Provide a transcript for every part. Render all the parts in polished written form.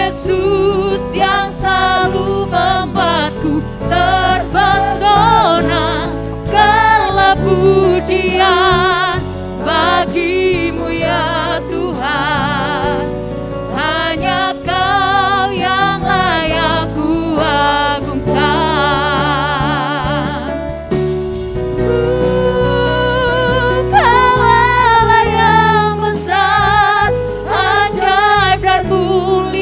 Yesus yang selalu membuatku terpesona. Segala pujian bagimu ya Tuhan, hanya Kau yang layak ku agungkan. Kau Allah yang besar, ajaib dan mulia.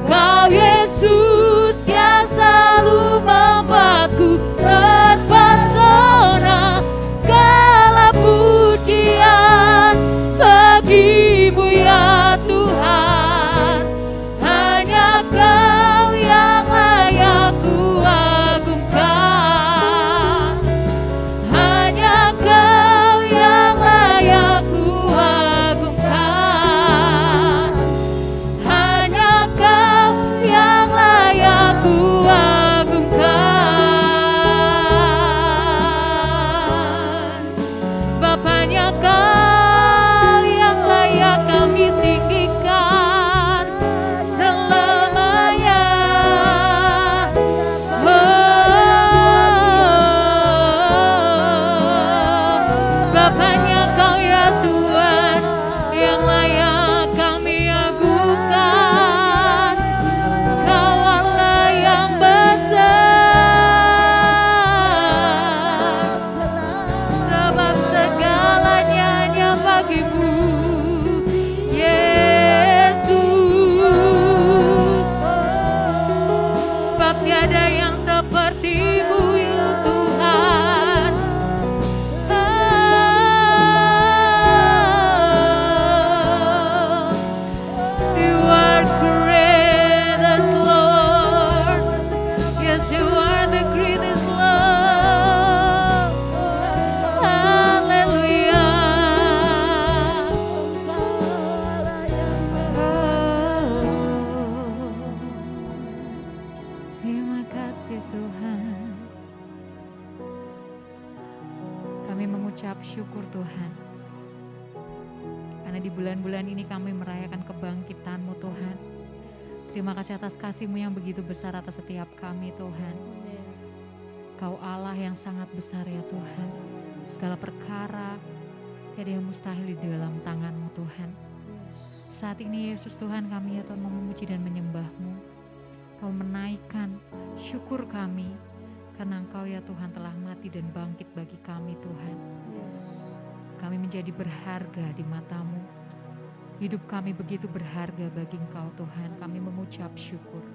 Kau Yesus yang selalu membuatku terpesona. Segala pujian bagimu ya Tuhan, hanya Kau yang layak ku agungkan. Hanya Kau yang layak ku agungkan. Hanya Kau yang layak ku agungkan. Sebab hanya Kau yang layak kami tinggikan selamanya. Sebab hanya Kau ya Tuhan yang layak kami agungkan. Kau Allah yang besar, sebab segalanya hanya bagimu Yesus. Sebab tiada yang sepertimu ya Tuhan. You are greatest Lord. Yes, you are the greatest Lord. Haleluya. Terima kasih Tuhan. Kami mengucap syukur Tuhan, karena di bulan-bulan ini kami merayakan kebangkitan-Mu Tuhan. Terima kasih atas kasih-Mu yang begitu besar atas setiap kami Tuhan. Kau Allah yang sangat besar ya Tuhan. Segala perkara tiada yang mustahil di dalam tangan-Mu Tuhan. Saat ini Yesus Tuhan, kami ya Tuhan mau memuji dan menyembah-Mu. Kau menaikkan syukur kami karena Engkau ya Tuhan telah mati dan bangkit bagi kami Tuhan. Kami menjadi berharga di mata-Mu. Hidup kami begitu berharga bagi Engkau Tuhan. Kami mengucap syukur.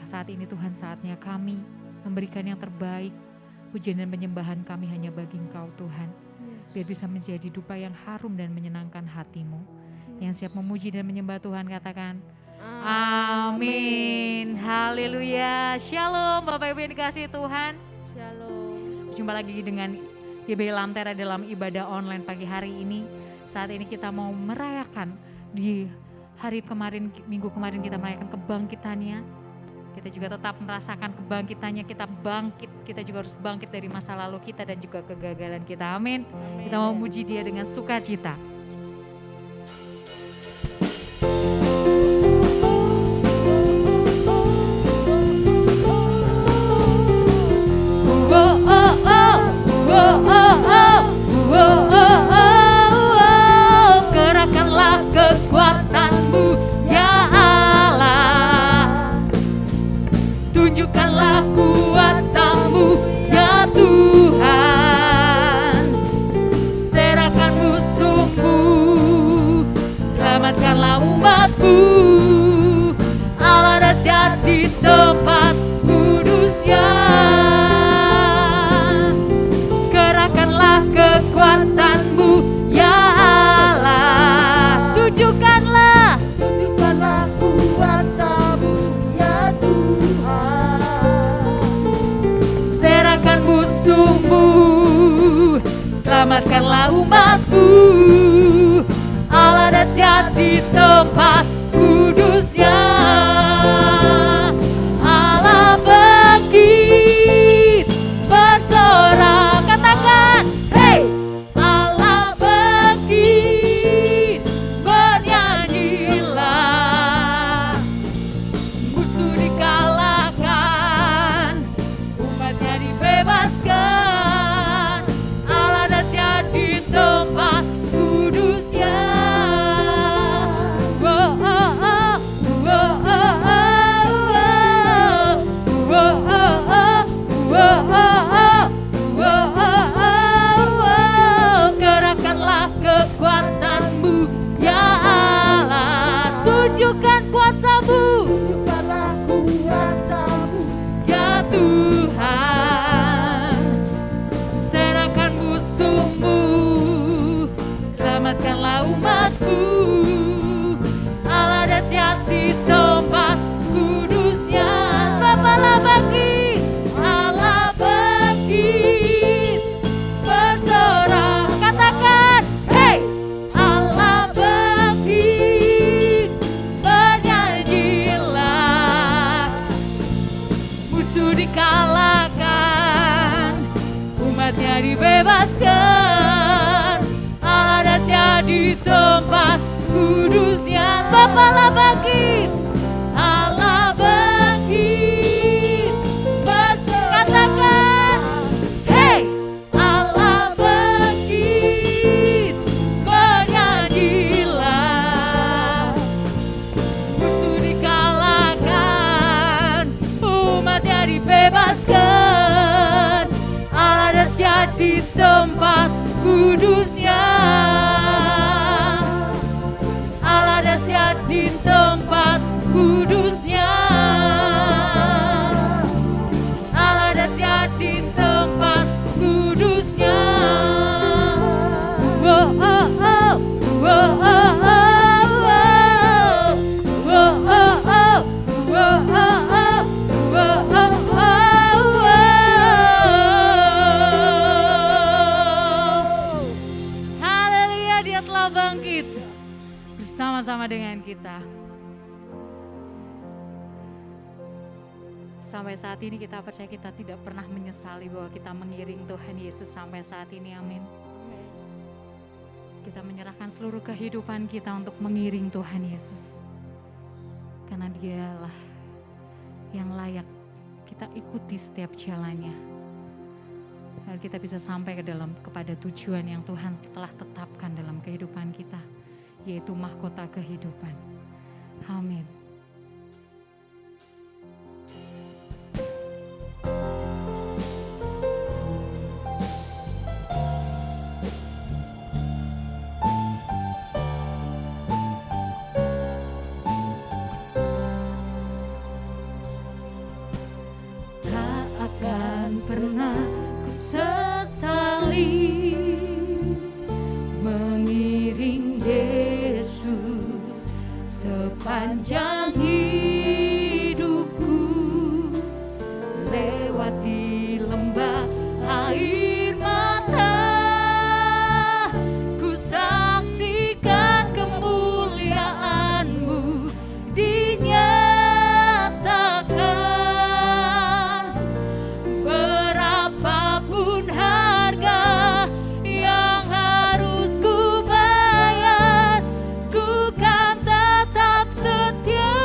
Saat ini Tuhan, saatnya kami memberikan yang terbaik. Pujian dan penyembahan kami hanya bagi Engkau Tuhan. Biar bisa menjadi dupa yang harum dan menyenangkan hati-Mu. Yang siap memuji dan menyembah Tuhan katakan amin. Haleluya. Shalom Bapak Ibu yang dikasihi Tuhan. Shalom. Jumpa lagi dengan GBI Lamtera dalam ibadah online pagi hari ini. Saat ini kita mau merayakan di hari kemarin, minggu kemarin kita merayakan kebangkitannya. Kita juga tetap merasakan kebangkitannya, kita bangkit, kita juga harus bangkit dari masa lalu kita dan juga kegagalan kita. Amin. Kita mau memuji Dia dengan sukacita. Gerakkanlah kekuatan-Mu ya Allah, tunjukkanlah kuasa-Mu ya Tuhan. Serahkan musuh-Mu, selamatkanlah umat-Mu. Allah dahsyat di tempat kudus-Nya. Gerakkanlah kekuatan-Mu ya Allah, tunjukkanlah kuasa-Mu ya Tuhan. Serahkan musuh-Mu, selamatkanlah umat-Mu. Allah dahsyat di tempat kudus-Nya. Allah bangkit bersorak, katakan hey. Allah bangkit bernyanyilah. bebaskan. Allah datang di tempat kudusnya. Bapalah bangkit, Allah bangkit. Katakan, hey, Allah bangkit. Bernyanyilah, musuh dikalahkan, umatnya dibebaskan. Allah dahsyat di tempat kudusnya. Allah dahsyat di tempat kudusnya. Allah dahsyat di tempat kudusnya. Oh, oh, oh. Oh, oh, oh, oh. Oh, oh, oh. Oh, oh, oh. Oh, oh, oh. Haleluya, Dia telah bangkit bersama-sama dengan kita. Sampai saat ini kita percaya kita tidak pernah menyesali bahwa kita mengiring Tuhan Yesus sampai saat ini, amin. Kita menyerahkan seluruh kehidupan kita untuk mengiring Tuhan Yesus. Karena Dialah yang layak kita ikuti setiap jalannya. Agar kita bisa sampai kepada tujuan yang Tuhan telah tetapkan dalam kehidupan kita, yaitu mahkota kehidupan. Amin. Tak akan pernah ku sesali mengiring Yesus sepanjang hidupku, lewati lembah air mata, ku saksikan kemuliaan-Mu dinyatakan. Berapapun harga yang harus ku bayar, ku kan tetap setia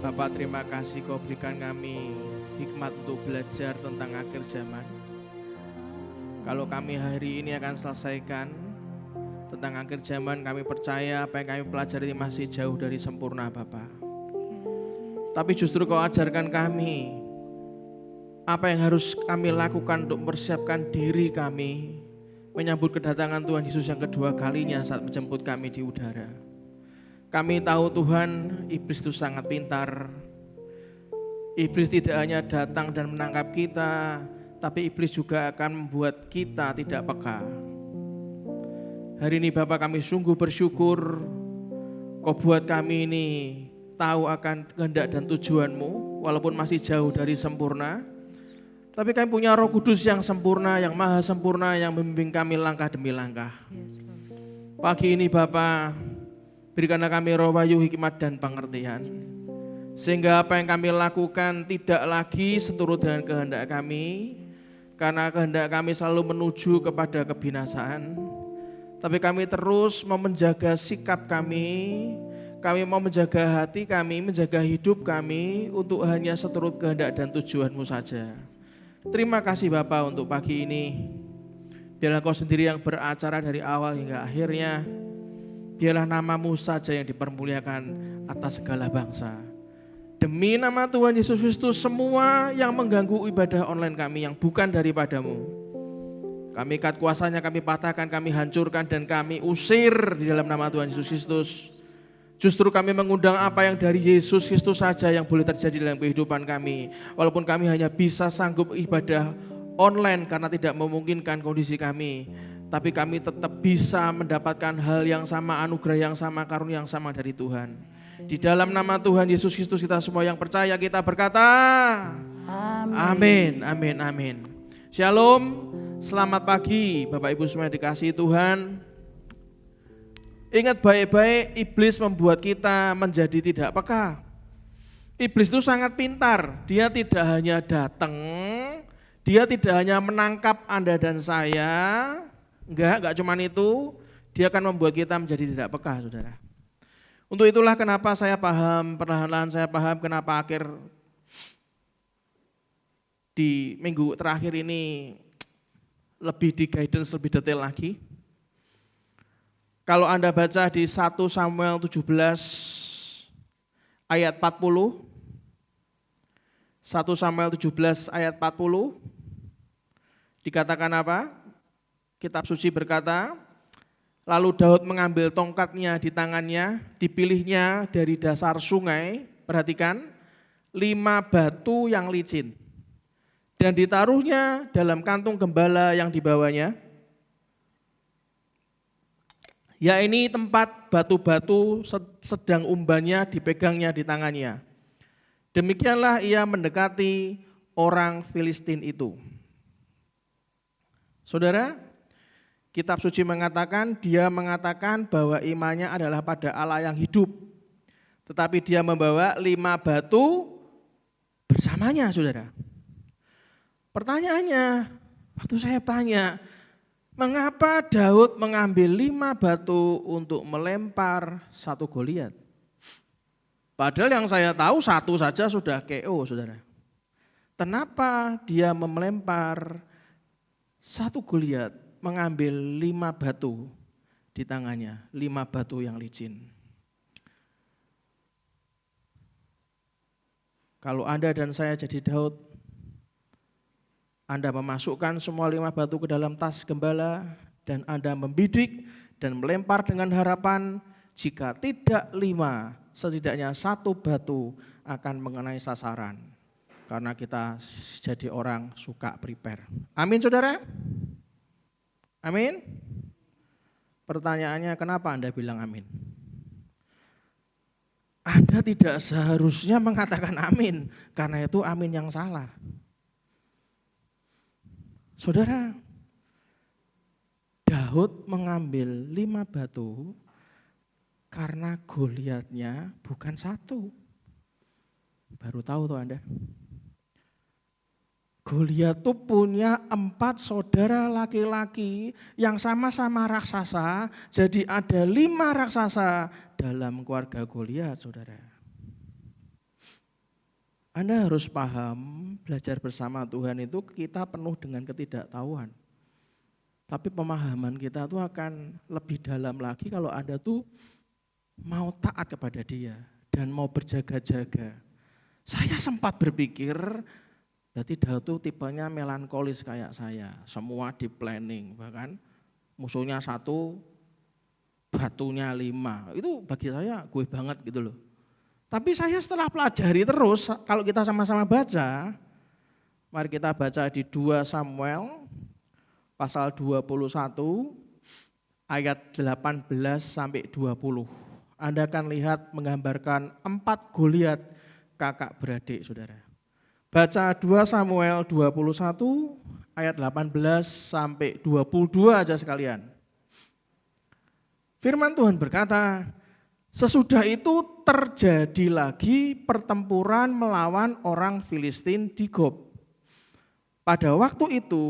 Bapak, terima kasih Kau berikan kami hikmat untuk belajar tentang akhir zaman. Kalau kami hari ini akan selesaikan tentang akhir zaman, kami percaya apa yang kami pelajari masih jauh dari sempurna Bapak. Tapi justru Kau ajarkan kami apa yang harus kami lakukan untuk mempersiapkan diri kami menyambut kedatangan Tuhan Yesus yang kedua kalinya saat menjemput kami di udara. Kami tahu Tuhan, iblis itu sangat pintar. Iblis tidak hanya datang dan menangkap kita, tapi iblis juga akan membuat kita tidak peka. Hari ini Bapak, kami sungguh bersyukur Kau buat kami ini tahu akan kehendak dan tujuan-Mu, walaupun masih jauh dari sempurna. Tapi kami punya Roh Kudus yang sempurna, yang maha sempurna, yang membimbing kami langkah demi langkah. Pagi ini Bapak, berikanlah kami roh wahyu, hikmat dan pengertian. Sehingga apa yang kami lakukan tidak lagi seturut dengan kehendak kami. Karena kehendak kami selalu menuju kepada kebinasaan. Tapi kami terus mau menjaga sikap kami mau menjaga hati kami, menjaga hidup kami untuk hanya seturut kehendak dan tujuan-Mu saja. Terima kasih Bapak untuk pagi ini. Biarlah Kau sendiri yang beracara dari awal hingga akhirnya. Biarlah nama-Mu saja yang dipermuliakan atas segala bangsa. Demi nama Tuhan Yesus Kristus, semua yang mengganggu ibadah online kami yang bukan daripada-Mu, kami ikat kuasanya, kami patahkan, kami hancurkan, dan kami usir di dalam nama Tuhan Yesus Kristus. Justru kami mengundang apa yang dari Yesus Kristus saja yang boleh terjadi dalam kehidupan kami. Walaupun kami hanya bisa sanggup ibadah online karena tidak memungkinkan kondisi kami, tapi kami tetap bisa mendapatkan hal yang sama, anugerah yang sama, karunia yang sama dari Tuhan. Di dalam nama Tuhan Yesus Kristus kita semua yang percaya kita berkata amin, amin, amin. Shalom, selamat pagi Bapak Ibu semua yang dikasihi Tuhan. Ingat baik-baik, iblis membuat kita menjadi tidak peka. Iblis itu sangat pintar, dia tidak hanya datang, dia tidak hanya menangkap Anda dan saya, enggak cuman itu, dia akan membuat kita menjadi tidak peka, saudara. Untuk itulah kenapa saya paham, perlahan-lahan saya paham kenapa akhir di minggu terakhir ini lebih di guidance lebih detail lagi. Kalau Anda baca di 1 Samuel 17 ayat 40, 1 Samuel 17 ayat 40, dikatakan apa? Kitab suci berkata, lalu Daud mengambil tongkatnya di tangannya, dipilihnya dari dasar sungai, perhatikan, 5 batu yang licin, dan ditaruhnya dalam kantung gembala yang dibawanya. Ya ini tempat batu-batu sedang umbannya dipegangnya di tangannya. Demikianlah ia mendekati orang Filistin itu. Saudara, kitab suci mengatakan, dia mengatakan bahwa imannya adalah pada Allah yang hidup. Tetapi dia membawa 5 batu bersamanya, saudara. Pertanyaannya, waktu saya tanya, mengapa Daud mengambil 5 batu untuk melempar satu Goliat? Padahal yang saya tahu satu saja sudah KO, saudara. Kenapa dia melempar satu Goliat, mengambil 5 batu di tangannya, 5 batu yang licin? Kalau Anda dan saya jadi Daud, Anda memasukkan semua 5 batu ke dalam tas gembala dan Anda membidik dan melempar dengan harapan jika tidak 5, setidaknya 1 batu akan mengenai sasaran. Karena kita jadi orang suka prepare. Amin saudara? Amin? Pertanyaannya kenapa Anda bilang amin? Anda tidak seharusnya mengatakan amin, karena itu amin yang salah. Saudara, Daud mengambil 5 batu karena Goliatnya bukan 1. Baru tahu tuh Anda. Goliat itu punya 4 saudara laki-laki yang sama-sama raksasa, jadi ada 5 raksasa dalam keluarga Goliat, saudara. Anda harus paham, belajar bersama Tuhan itu kita penuh dengan ketidaktahuan. Tapi pemahaman kita tuh akan lebih dalam lagi kalau Anda tuh mau taat kepada Dia dan mau berjaga-jaga. Saya sempat berpikir, berarti Daud tuh tipenya melankolis kayak saya. Semua di planning, bahkan musuhnya 1, batunya 5. Itu bagi saya gue banget gitu loh. Tapi saya setelah pelajari terus, kalau kita sama-sama baca, mari kita baca di 2 Samuel pasal 21 ayat 18 sampai 20. Anda akan lihat menggambarkan 4 Goliat kakak beradik, saudara. Baca 2 Samuel 21 ayat 18 sampai 22 aja sekalian. Firman Tuhan berkata, sesudah itu terjadi lagi pertempuran melawan orang Filistin di Gob. Pada waktu itu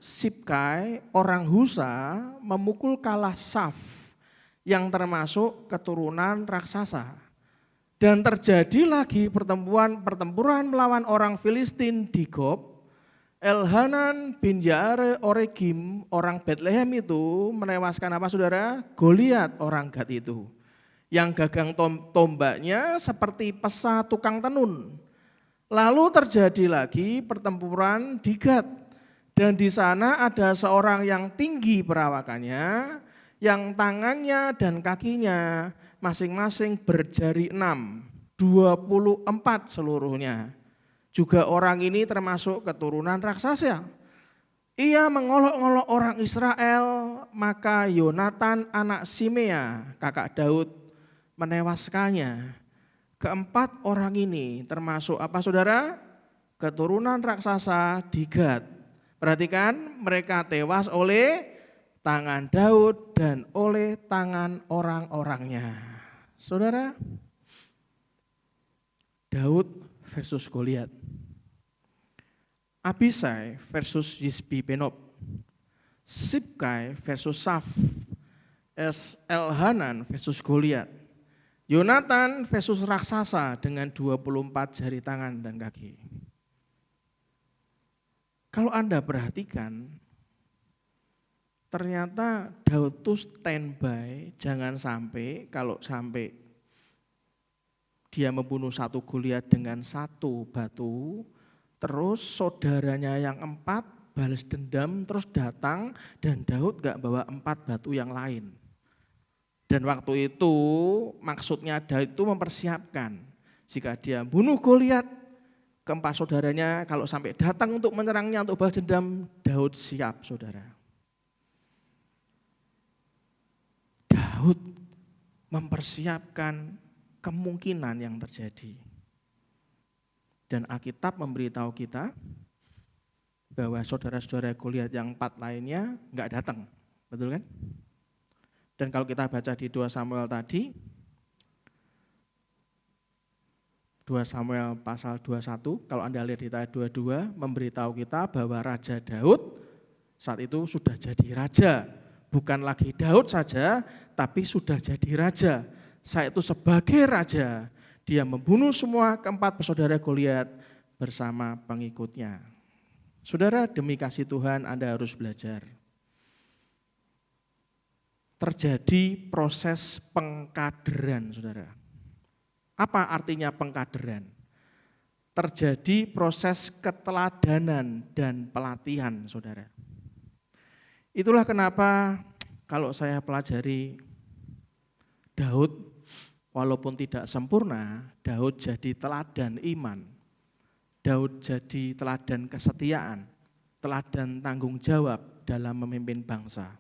Sibkai orang Husa memukul kalah Saf yang termasuk keturunan raksasa. Dan terjadi lagi pertempuran melawan orang Filistin di Gob. Elhanan bin Yaare Oregim orang Bethlehem itu menewaskan apa saudara? Goliat orang Gat itu. Yang gagang tombaknya seperti pesa tukang tenun. Lalu terjadi lagi pertempuran di Gat. Dan di sana ada seorang yang tinggi perawakannya, yang tangannya dan kakinya masing-masing berjari 6, 24 seluruhnya. Juga orang ini termasuk keturunan raksasa. Ia mengolok-olok orang Israel, maka Yonatan anak Simea, kakak Daud, menewaskannya. Keempat orang ini termasuk apa saudara? Keturunan raksasa di Gat. Perhatikan, mereka tewas oleh tangan Daud dan oleh tangan orang-orangnya. Saudara, Daud versus Goliat. Abisai versus Yisbi Benob. Sibkai versus Saf. Elhanan versus Goliat. Yonatan versus raksasa dengan 24 jari tangan dan kaki. Kalau Anda perhatikan, ternyata Daud itu standby, jangan sampai kalau sampai dia membunuh 1 Goliat dengan 1 batu, terus saudaranya yang 4 balas dendam terus datang dan Daud gak bawa 4 batu yang lain. Dan waktu itu maksudnya Daud itu mempersiapkan jika dia bunuh Goliat, keempat saudaranya kalau sampai datang untuk menyerangnya untuk balas dendam, Daud siap saudara. Daud mempersiapkan kemungkinan yang terjadi. Dan Alkitab memberitahu kita bahwa saudara-saudara Goliat yang 4 lainnya enggak datang. Betul kan? Dan kalau kita baca di 2 Samuel tadi, 2 Samuel pasal 21, kalau Anda lihat di ayat 22, memberitahu kita bahwa Raja Daud saat itu sudah jadi raja. Bukan lagi Daud saja, tapi sudah jadi raja. Saat itu sebagai raja, dia membunuh semua keempat bersaudara Goliat bersama pengikutnya. Saudara, demi kasih Tuhan Anda harus belajar. Terjadi proses pengkaderan, saudara. Apa artinya pengkaderan? Terjadi proses keteladanan dan pelatihan, saudara. Itulah kenapa kalau saya pelajari Daud, walaupun tidak sempurna, Daud jadi teladan iman. Daud jadi teladan kesetiaan, teladan tanggung jawab dalam memimpin bangsa.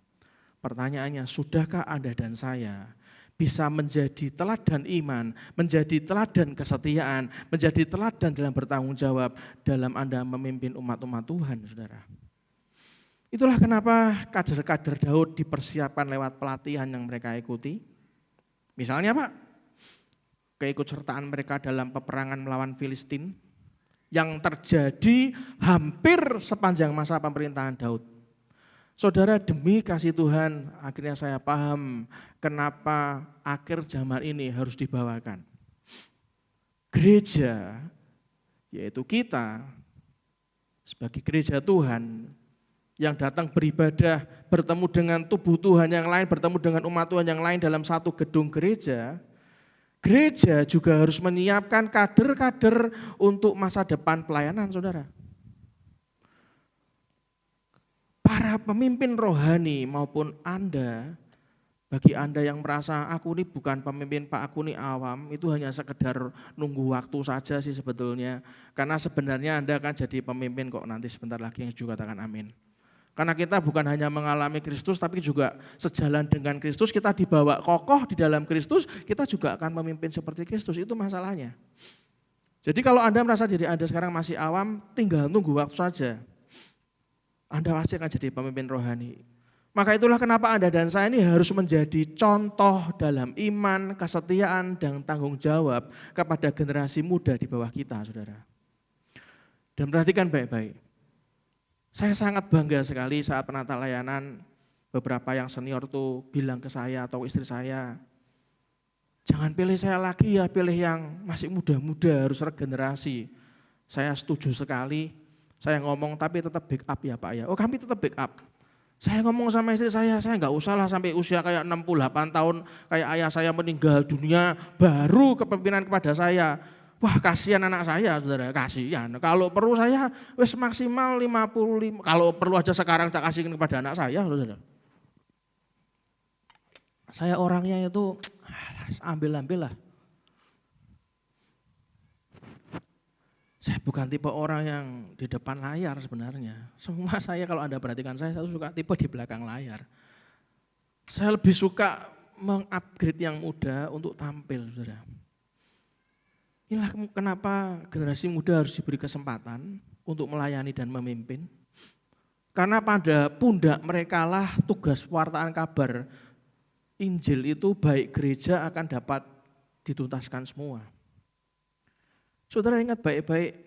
Pertanyaannya, sudahkah Anda dan saya bisa menjadi teladan iman, menjadi teladan kesetiaan, menjadi teladan dalam bertanggung jawab dalam Anda memimpin umat-umat Tuhan, saudara? Itulah kenapa kader-kader Daud dipersiapkan lewat pelatihan yang mereka ikuti. Misalnya Pak, keikutsertaan mereka dalam peperangan melawan Filistin yang terjadi hampir sepanjang masa pemerintahan Daud. Saudara, demi kasih Tuhan, akhirnya saya paham kenapa akhir zaman ini harus dibawakan. Gereja yaitu kita sebagai gereja Tuhan yang datang beribadah, bertemu dengan tubuh Tuhan yang lain, bertemu dengan umat Tuhan yang lain dalam satu gedung gereja, gereja juga harus menyiapkan kader-kader untuk masa depan pelayanan, saudara. Para pemimpin rohani maupun Anda, bagi Anda yang merasa aku ini bukan pemimpin Pak, aku ini awam, itu hanya sekedar nunggu waktu saja sih sebetulnya. Karena sebenarnya Anda akan jadi pemimpin kok nanti sebentar lagi, yang juga katakan amin. Karena kita bukan hanya mengalami Kristus, tapi juga sejalan dengan Kristus, kita dibawa kokoh di dalam Kristus, kita juga akan memimpin seperti Kristus, itu masalahnya. Jadi kalau Anda merasa diri Anda sekarang masih awam, tinggal nunggu waktu saja. Anda pasti akan jadi pemimpin rohani. Maka itulah kenapa Anda dan saya ini harus menjadi contoh dalam iman, kesetiaan, dan tanggung jawab kepada generasi muda di bawah kita, saudara. Dan perhatikan baik-baik. Saya sangat bangga sekali saat penata layanan, beberapa yang senior tuh bilang ke saya atau istri saya, jangan pilih saya lagi ya, pilih yang masih muda-muda, harus regenerasi. Saya setuju sekali, saya ngomong tapi tetap backup ya Pak ya. Oh kami tetap backup. Saya ngomong sama istri saya nggak usah lah sampai usia kayak 68 tahun, kayak ayah saya meninggal dunia, baru kepemimpinan kepada saya. Wah kasihan anak saya, saudara, kasihan. Kalau perlu saya wis maksimal 55, kalau perlu aja sekarang saya kasihkan kepada anak saya, saudara. Saya orangnya itu ambil-ambil lah. Saya bukan tipe orang yang di depan layar sebenarnya. Semua saya kalau Anda perhatikan saya suka tipe di belakang layar. Saya lebih suka mengupgrade yang muda untuk tampil, saudara. Inilah kenapa generasi muda harus diberi kesempatan untuk melayani dan memimpin. Karena pada pundak mereka lah tugas wartaan kabar Injil itu baik gereja akan dapat dituntaskan semua. Saudara ingat baik-baik,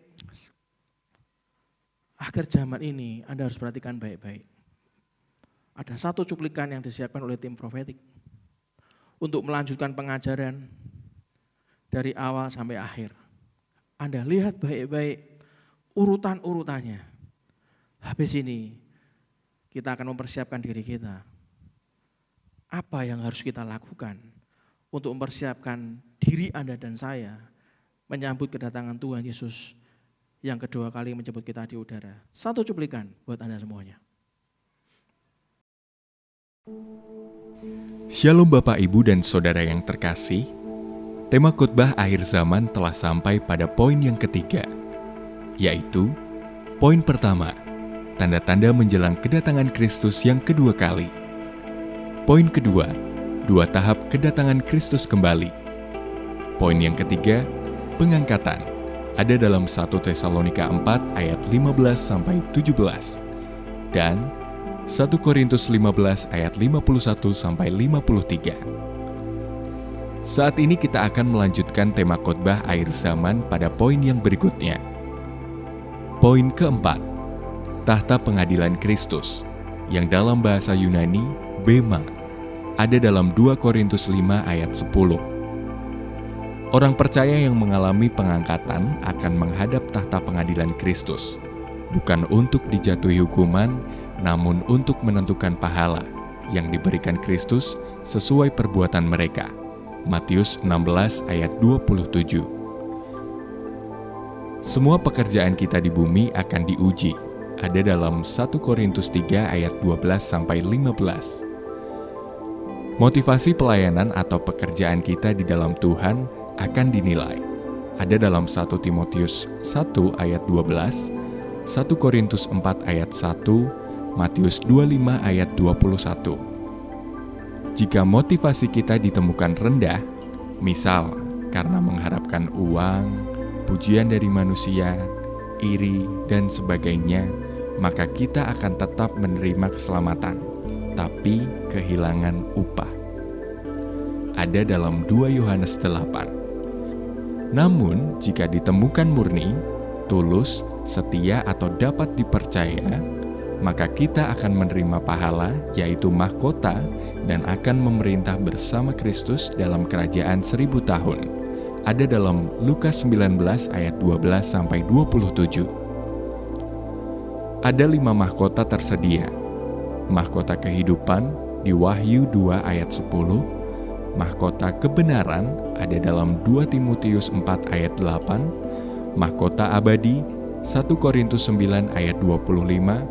akhir zaman ini Anda harus perhatikan baik-baik. Ada satu cuplikan yang disiapkan oleh tim profetik untuk melanjutkan pengajaran dari awal sampai akhir. Anda lihat baik-baik urutan-urutannya. Habis ini kita akan mempersiapkan diri kita. Apa yang harus kita lakukan untuk mempersiapkan diri Anda dan saya menyambut kedatangan Tuhan Yesus yang kedua kali menjemput kita di udara. Satu cuplikan buat Anda semuanya. Shalom Bapak Ibu dan Saudara yang terkasih, tema khotbah akhir zaman telah sampai pada poin yang ketiga, yaitu poin pertama, tanda-tanda menjelang kedatangan Kristus yang kedua kali. Poin kedua, 2 tahap kedatangan Kristus kembali. Poin yang ketiga, pengangkatan, ada dalam 1 Tesalonika 4 ayat 15-17 dan 1 Korintus 15 ayat 51-53. Saat ini kita akan melanjutkan tema khotbah akhir zaman pada poin yang berikutnya. Poin keempat, tahta pengadilan Kristus, yang dalam bahasa Yunani, bema, ada dalam 2 Korintus 5 ayat 10. Orang percaya yang mengalami pengangkatan akan menghadap tahta pengadilan Kristus, bukan untuk dijatuhi hukuman, namun untuk menentukan pahala yang diberikan Kristus sesuai perbuatan mereka. Matius 16 ayat 27. Semua pekerjaan kita di bumi akan diuji, ada dalam 1 Korintus 3 ayat 12-15. Motivasi pelayanan atau pekerjaan kita di dalam Tuhan akan dinilai, ada dalam 1 Timotius 1 ayat 12, 1 Korintus 4 ayat 1, Matius 25 ayat 21. Jika motivasi kita ditemukan rendah, misal karena mengharapkan uang, pujian dari manusia, iri, dan sebagainya, maka kita akan tetap menerima keselamatan, tapi kehilangan upah. Ada dalam 2 Yohanes 8. Namun, jika ditemukan murni, tulus, setia atau dapat dipercaya, maka kita akan menerima pahala, yaitu mahkota, dan akan memerintah bersama Kristus dalam kerajaan 1000 tahun. ada dalam Lukas 19 ayat 12 sampai 27. Ada 5 mahkota tersedia. Mahkota kehidupan di Wahyu 2 ayat 10, mahkota kebenaran ada dalam 2 Timotius 4 ayat 8, mahkota abadi 1 Korintus 9 ayat 25,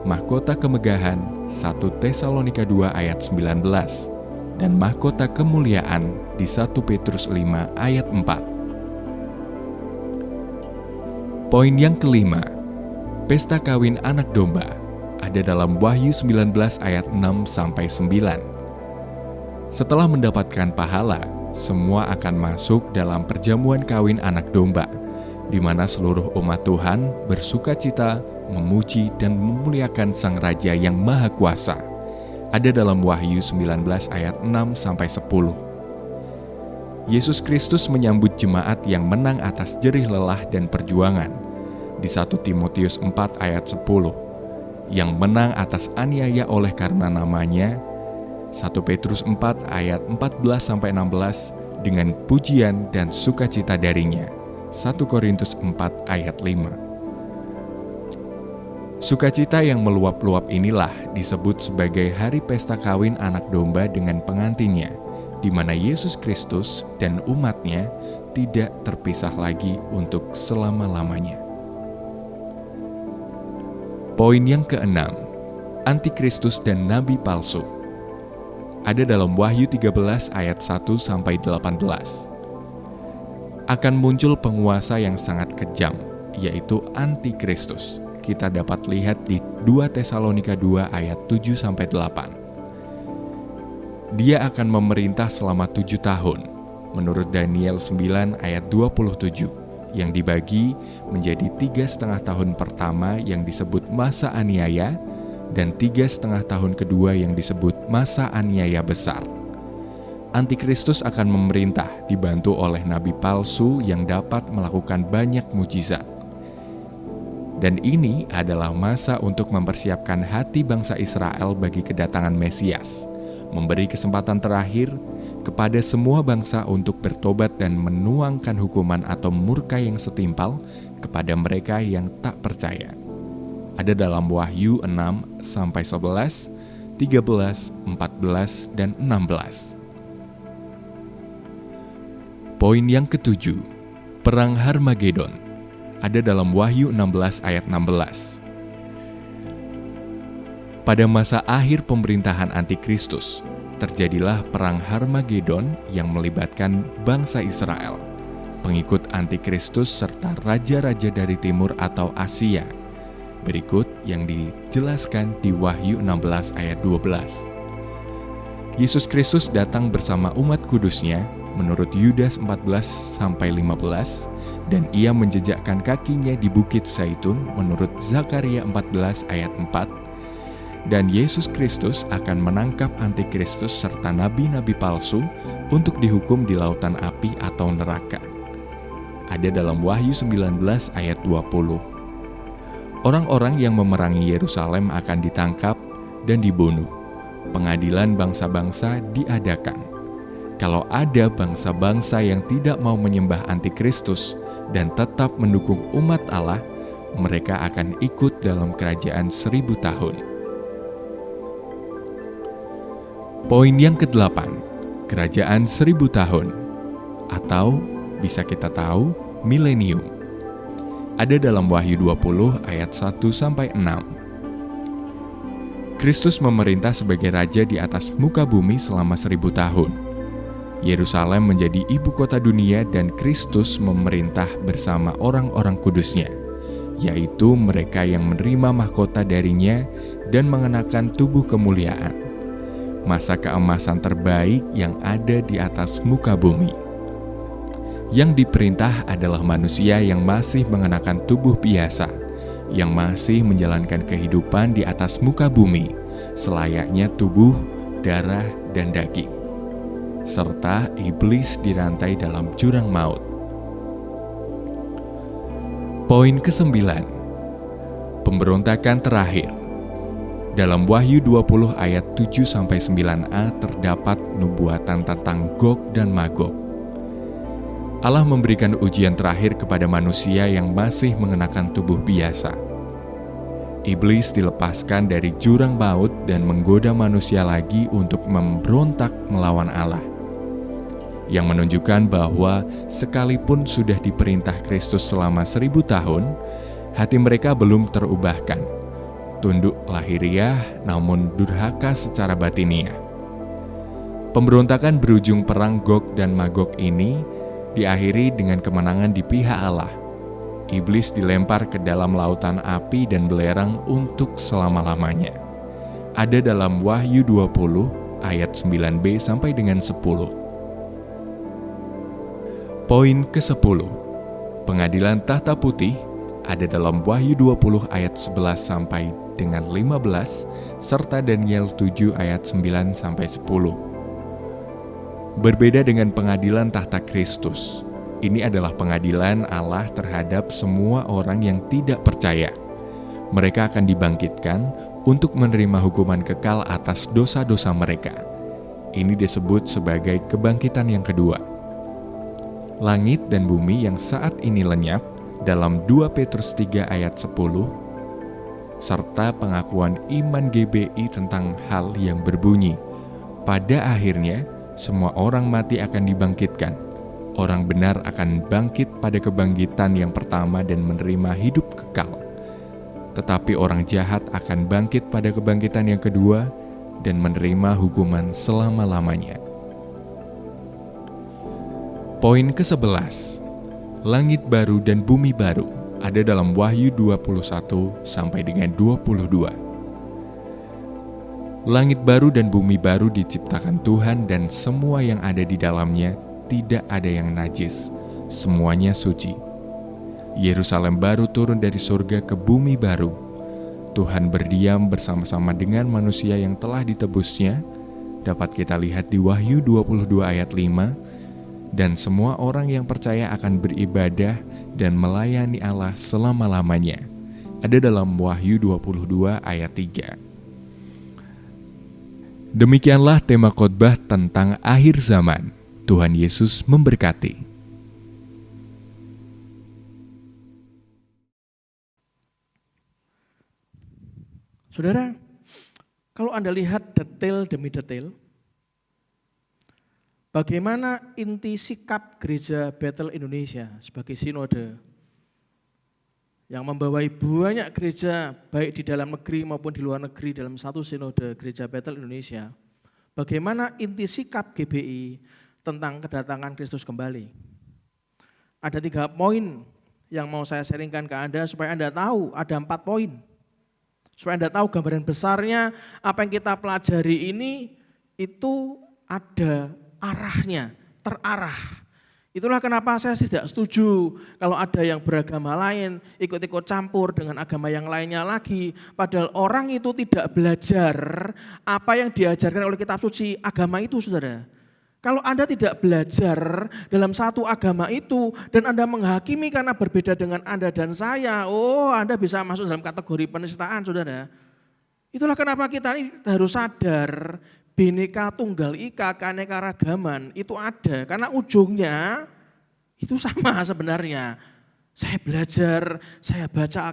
mahkota kemegahan 1 Tesalonika 2 ayat 19, dan mahkota kemuliaan di 1 Petrus 5 ayat 4. Poin yang kelima, pesta kawin anak domba ada dalam Wahyu 19 ayat 6 sampai 9. Setelah mendapatkan pahala, semua akan masuk dalam perjamuan kawin anak domba, di mana seluruh umat Tuhan bersukacita, memuji dan memuliakan Sang Raja yang Maha Kuasa. Ada dalam Wahyu 19 ayat 6 sampai 10. Yesus Kristus menyambut jemaat yang menang atas jerih lelah dan perjuangan di 1 Timotius 4 ayat 10. Yang menang atas aniaya oleh karena namanya, 1 Petrus 4 ayat 14-16, dengan pujian dan sukacita darinya, 1 Korintus 4 ayat 5. Sukacita yang meluap-luap inilah disebut sebagai hari pesta kawin anak domba dengan pengantinnya, di mana Yesus Kristus dan umatnya tidak terpisah lagi untuk selama-lamanya. Poin yang keenam, Antikristus dan Nabi Palsu. Ada dalam Wahyu 13 ayat 1-18. Akan muncul penguasa yang sangat kejam, yaitu Antikristus. Kita dapat lihat di 2 Tesalonika 2 ayat 7-8. Dia akan memerintah selama 7 tahun, menurut Daniel 9 ayat 27. Yang dibagi menjadi 3,5 tahun pertama yang disebut masa aniaya dan 3,5 tahun kedua yang disebut masa aniaya besar. Antikristus akan memerintah dibantu oleh nabi palsu yang dapat melakukan banyak mujizat. Dan ini adalah masa untuk mempersiapkan hati bangsa Israel bagi kedatangan Mesias, memberi kesempatan terakhir kepada semua bangsa untuk bertobat dan menuangkan hukuman atau murka yang setimpal kepada mereka yang tak percaya. Ada dalam Wahyu 6-11, 13, 14, dan 16. Poin yang ketujuh, Perang Harmagedon. Ada dalam Wahyu 16 ayat 16. Pada masa akhir pemerintahan Antikristus, terjadilah perang Harmagedon yang melibatkan bangsa Israel, pengikut Antikristus serta raja-raja dari timur atau Asia. Berikut yang dijelaskan di Wahyu 16 ayat 12. Yesus Kristus datang bersama umat kudusnya menurut Yudas 14-15, dan ia menjejakkan kakinya di Bukit Zaitun menurut Zakaria 14 ayat 4. Dan Yesus Kristus akan menangkap Antikristus serta nabi-nabi palsu untuk dihukum di lautan api atau neraka. Ada dalam Wahyu 19 ayat 20. Orang-orang yang memerangi Yerusalem akan ditangkap dan dibunuh. Pengadilan bangsa-bangsa diadakan. Kalau ada bangsa-bangsa yang tidak mau menyembah Antikristus dan tetap mendukung umat Allah, mereka akan ikut dalam kerajaan 1000 tahun. Poin yang ke-8, kerajaan 1000 tahun, atau bisa kita tahu milenium. Ada dalam Wahyu 20 ayat 1-6. Kristus memerintah sebagai raja di atas muka bumi selama 1000 tahun. Yerusalem menjadi ibu kota dunia dan Kristus memerintah bersama orang-orang kudusnya, yaitu mereka yang menerima mahkota darinya dan mengenakan tubuh kemuliaan. Masa keemasan terbaik yang ada di atas muka bumi. Yang diperintah adalah manusia yang masih mengenakan tubuh biasa, yang masih menjalankan kehidupan di atas muka bumi, selayaknya tubuh, darah, dan daging. Serta iblis dirantai dalam jurang maut. Poin ke-9, pemberontakan terakhir. Dalam Wahyu 20 ayat 7-9a terdapat nubuatan tentang Gog dan Magog. Allah memberikan ujian terakhir kepada manusia yang masih mengenakan tubuh biasa. Iblis dilepaskan dari jurang maut dan menggoda manusia lagi untuk memberontak melawan Allah. Yang menunjukkan bahwa sekalipun sudah diperintah Kristus selama 1000 tahun, hati mereka belum terubahkan. Tunduk lahiriah namun durhaka secara batiniah. Pemberontakan berujung perang Gog dan Magog ini diakhiri dengan kemenangan di pihak Allah. Iblis dilempar ke dalam lautan api dan belerang untuk selama-lamanya. Ada dalam Wahyu 20 ayat 9b sampai dengan 10. Poin ke-10. Pengadilan tahta putih ada dalam Wahyu 20 ayat 11 sampai dengan 15 serta Daniel 7 ayat 9 sampai 10. Berbeda dengan pengadilan tahta Kristus. Ini adalah pengadilan Allah terhadap semua orang yang tidak percaya. Mereka akan dibangkitkan untuk menerima hukuman kekal atas dosa-dosa mereka. Ini disebut sebagai kebangkitan yang kedua. Langit dan bumi yang saat ini lenyap dalam 2 Petrus 3 ayat 10, serta pengakuan iman GBI tentang hal yang berbunyi, pada akhirnya semua orang mati akan dibangkitkan. Orang benar akan bangkit pada kebangkitan yang pertama dan menerima hidup kekal. Tetapi orang jahat akan bangkit pada kebangkitan yang kedua dan menerima hukuman selama-lamanya. Poin ke-11. Langit baru dan bumi baru ada dalam Wahyu 21 sampai dengan 22. Langit baru dan bumi baru diciptakan Tuhan dan semua yang ada di dalamnya, tidak ada yang najis, semuanya suci. Yerusalem baru turun dari surga ke bumi baru. Tuhan berdiam bersama-sama dengan manusia yang telah ditebusnya, dapat kita lihat di Wahyu 22 ayat 5, dan semua orang yang percaya akan beribadah dan melayani Allah selama-lamanya. Ada dalam Wahyu 22 ayat 3. Demikianlah tema khotbah tentang akhir zaman. Tuhan Yesus memberkati. Saudara, kalau Anda lihat detail demi detail, bagaimana inti sikap Gereja Bethel Indonesia sebagai sinode yang membawai banyak gereja baik di dalam negeri maupun di luar negeri dalam satu sinode Gereja Bethel Indonesia, bagaimana inti sikap GBI tentang kedatangan Kristus kembali. Ada 3 poin yang mau saya sharingkan ke Anda supaya Anda tahu, ada 4 poin. Supaya Anda tahu gambaran besarnya apa yang kita pelajari ini itu ada arahnya, terarah. Itulah kenapa saya tidak setuju kalau ada yang beragama lain ikut-ikut campur dengan agama yang lainnya lagi. Padahal orang itu tidak belajar apa yang diajarkan oleh kitab suci agama itu, saudara. Kalau Anda tidak belajar dalam satu agama itu dan Anda menghakimi karena berbeda dengan Anda dan saya, Anda bisa masuk dalam kategori penistaan, saudara. Itulah kenapa kita ini harus sadar Bhinneka Tunggal Ika, keanekaragaman itu ada karena ujungnya itu sama sebenarnya. Saya belajar, saya baca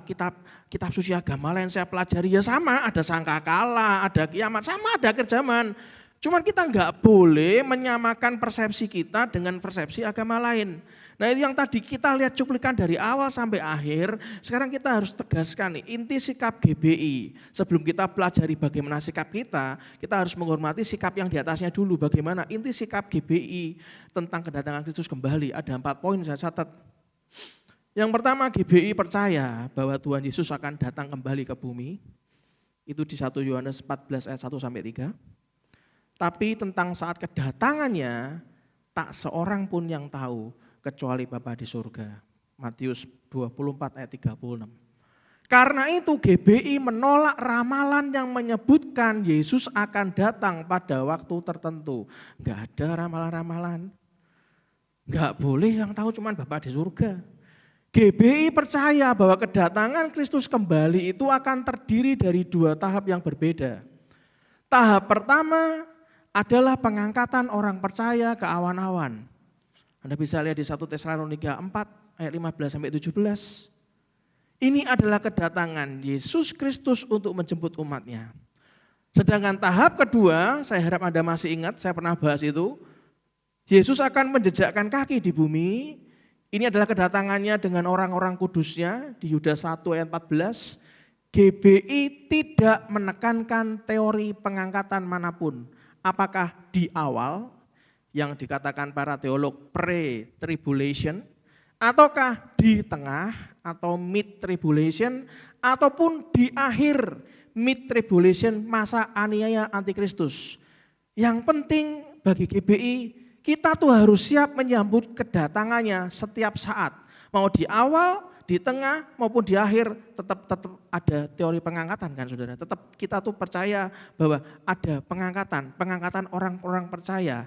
kitab suci agama lain, saya pelajari ya sama, ada sangkakala, ada kiamat, sama ada akhir zaman. Cuman kita nggak boleh menyamakan persepsi kita dengan persepsi agama lain. Nah itu yang tadi kita lihat cuplikan dari awal sampai akhir, sekarang kita harus tegaskan nih, inti sikap GBI. Sebelum kita pelajari bagaimana sikap kita harus menghormati sikap yang di atasnya dulu. Bagaimana inti sikap GBI tentang kedatangan Kristus kembali. Ada 4 poin saya catat. Yang pertama, GBI percaya bahwa Tuhan Yesus akan datang kembali ke bumi. Itu di 1 Yohanes 14 ayat 1-3. Tapi tentang saat kedatangannya, tak seorang pun yang tahu kecuali Bapa di surga. Matius 24 ayat 36. Karena itu GBI menolak ramalan yang menyebutkan Yesus akan datang pada waktu tertentu. Enggak ada ramalan-ramalan. Enggak boleh yang tahu cuma Bapa di surga. GBI percaya bahwa kedatangan Kristus kembali itu akan terdiri dari 2 tahap yang berbeda. Tahap pertama adalah pengangkatan orang percaya ke awan-awan. Anda bisa lihat di 1 Tesalonika 4 ayat 15 sampai 17. Ini adalah kedatangan Yesus Kristus untuk menjemput umatnya. Sedangkan tahap kedua, saya harap Anda masih ingat, saya pernah bahas itu. Yesus akan menjejakkan kaki di bumi. Ini adalah kedatangannya dengan orang-orang kudusnya di Yudas 1 ayat 14. GBI tidak menekankan teori pengangkatan manapun. Apakah di awal yang dikatakan para teolog pre-tribulation, ataukah di tengah atau mid-tribulation, ataupun di akhir mid-tribulation masa aniaya antikristus. Yang penting bagi GBI, kita tuh harus siap menyambut kedatangannya setiap saat. Mau di awal, di tengah, maupun di akhir tetap ada teori pengangkatan kan saudara. Tetap kita tuh percaya bahwa ada pengangkatan orang-orang percaya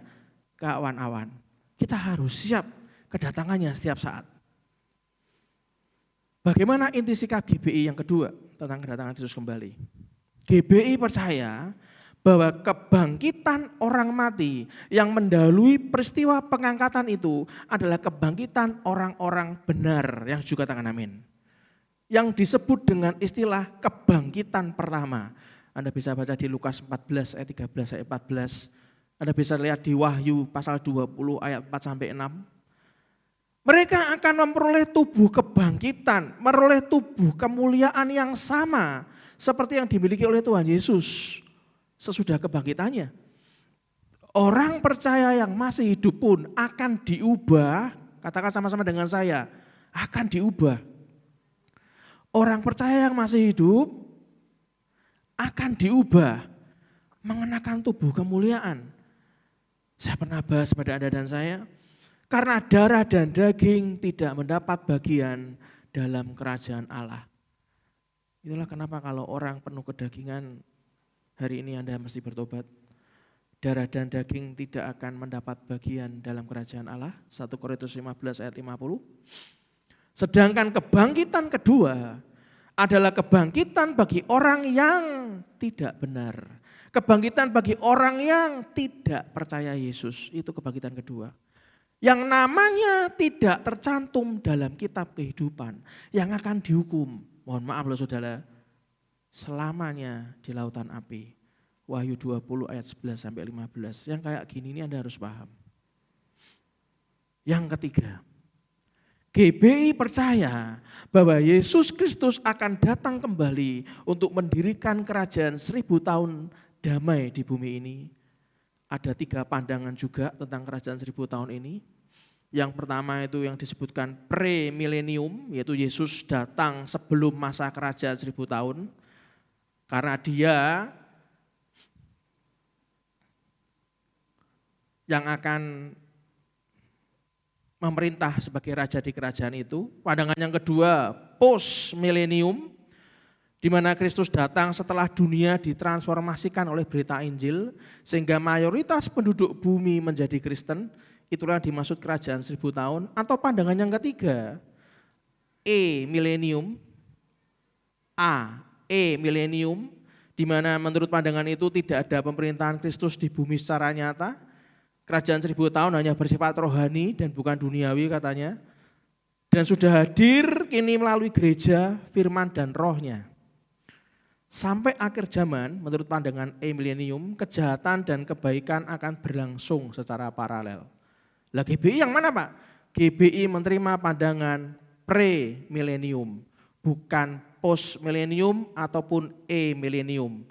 ke awan-awan. Kita harus siap kedatangannya setiap saat. Bagaimana inti sikap GBI yang kedua tentang kedatangan Yesus kembali? GBI percaya bahwa kebangkitan orang mati yang mendahului peristiwa pengangkatan itu adalah kebangkitan orang-orang benar, yang juga katakan amin. Yang disebut dengan istilah kebangkitan pertama. Anda bisa baca di Lukas 14 ayat 13 ayat 14. Anda bisa lihat di Wahyu pasal 20 ayat 4 sampai 6. Mereka akan memperoleh tubuh kebangkitan, memperoleh tubuh kemuliaan yang sama seperti yang dimiliki oleh Tuhan Yesus sesudah kebangkitannya. Orang percaya yang masih hidup pun akan diubah, katakan sama-sama dengan saya, akan diubah. Orang percaya yang masih hidup akan diubah, mengenakan tubuh kemuliaan. Saya pernah bahas pada Anda dan saya, karena darah dan daging tidak mendapat bagian dalam kerajaan Allah. Itulah kenapa kalau orang penuh kedagingan, hari ini Anda mesti bertobat. Darah dan daging tidak akan mendapat bagian dalam kerajaan Allah. 1 Korintus 15 ayat 50. Sedangkan kebangkitan kedua adalah kebangkitan bagi orang yang tidak benar. Kebangkitan bagi orang yang tidak percaya Yesus. Itu kebangkitan kedua. Yang namanya tidak tercantum dalam kitab kehidupan. Yang akan dihukum, mohon maaf loh saudara, selamanya di lautan api. Wahyu 20 ayat 11 sampai 15. Yang kayak gini ini Anda harus paham. Yang ketiga, GBI percaya bahwa Yesus Kristus akan datang kembali untuk mendirikan kerajaan 1000 tahun damai di bumi ini. Ada 3 pandangan juga tentang kerajaan 1000 tahun ini. Yang pertama itu yang disebutkan pre-milenium, yaitu Yesus datang sebelum masa kerajaan 1000 tahun. Karena dia yang akan memerintah sebagai raja di kerajaan itu. Pandangan yang kedua, post-milenium, di mana Kristus datang setelah dunia ditransformasikan oleh berita Injil, sehingga mayoritas penduduk bumi menjadi Kristen. Itulah dimaksud kerajaan 1000 tahun. Atau pandangan yang ketiga, milenium, milenium, di mana menurut pandangan itu tidak ada pemerintahan Kristus di bumi secara nyata. Kerajaan 1000 tahun hanya bersifat rohani dan bukan duniawi katanya. Dan sudah hadir kini melalui gereja, firman dan rohnya. Sampai akhir zaman, menurut pandangan milenium, kejahatan dan kebaikan akan berlangsung secara paralel. Lah GBI yang mana Pak? GBI menerima pandangan pre-milenium, bukan post-milenium ataupun milenium.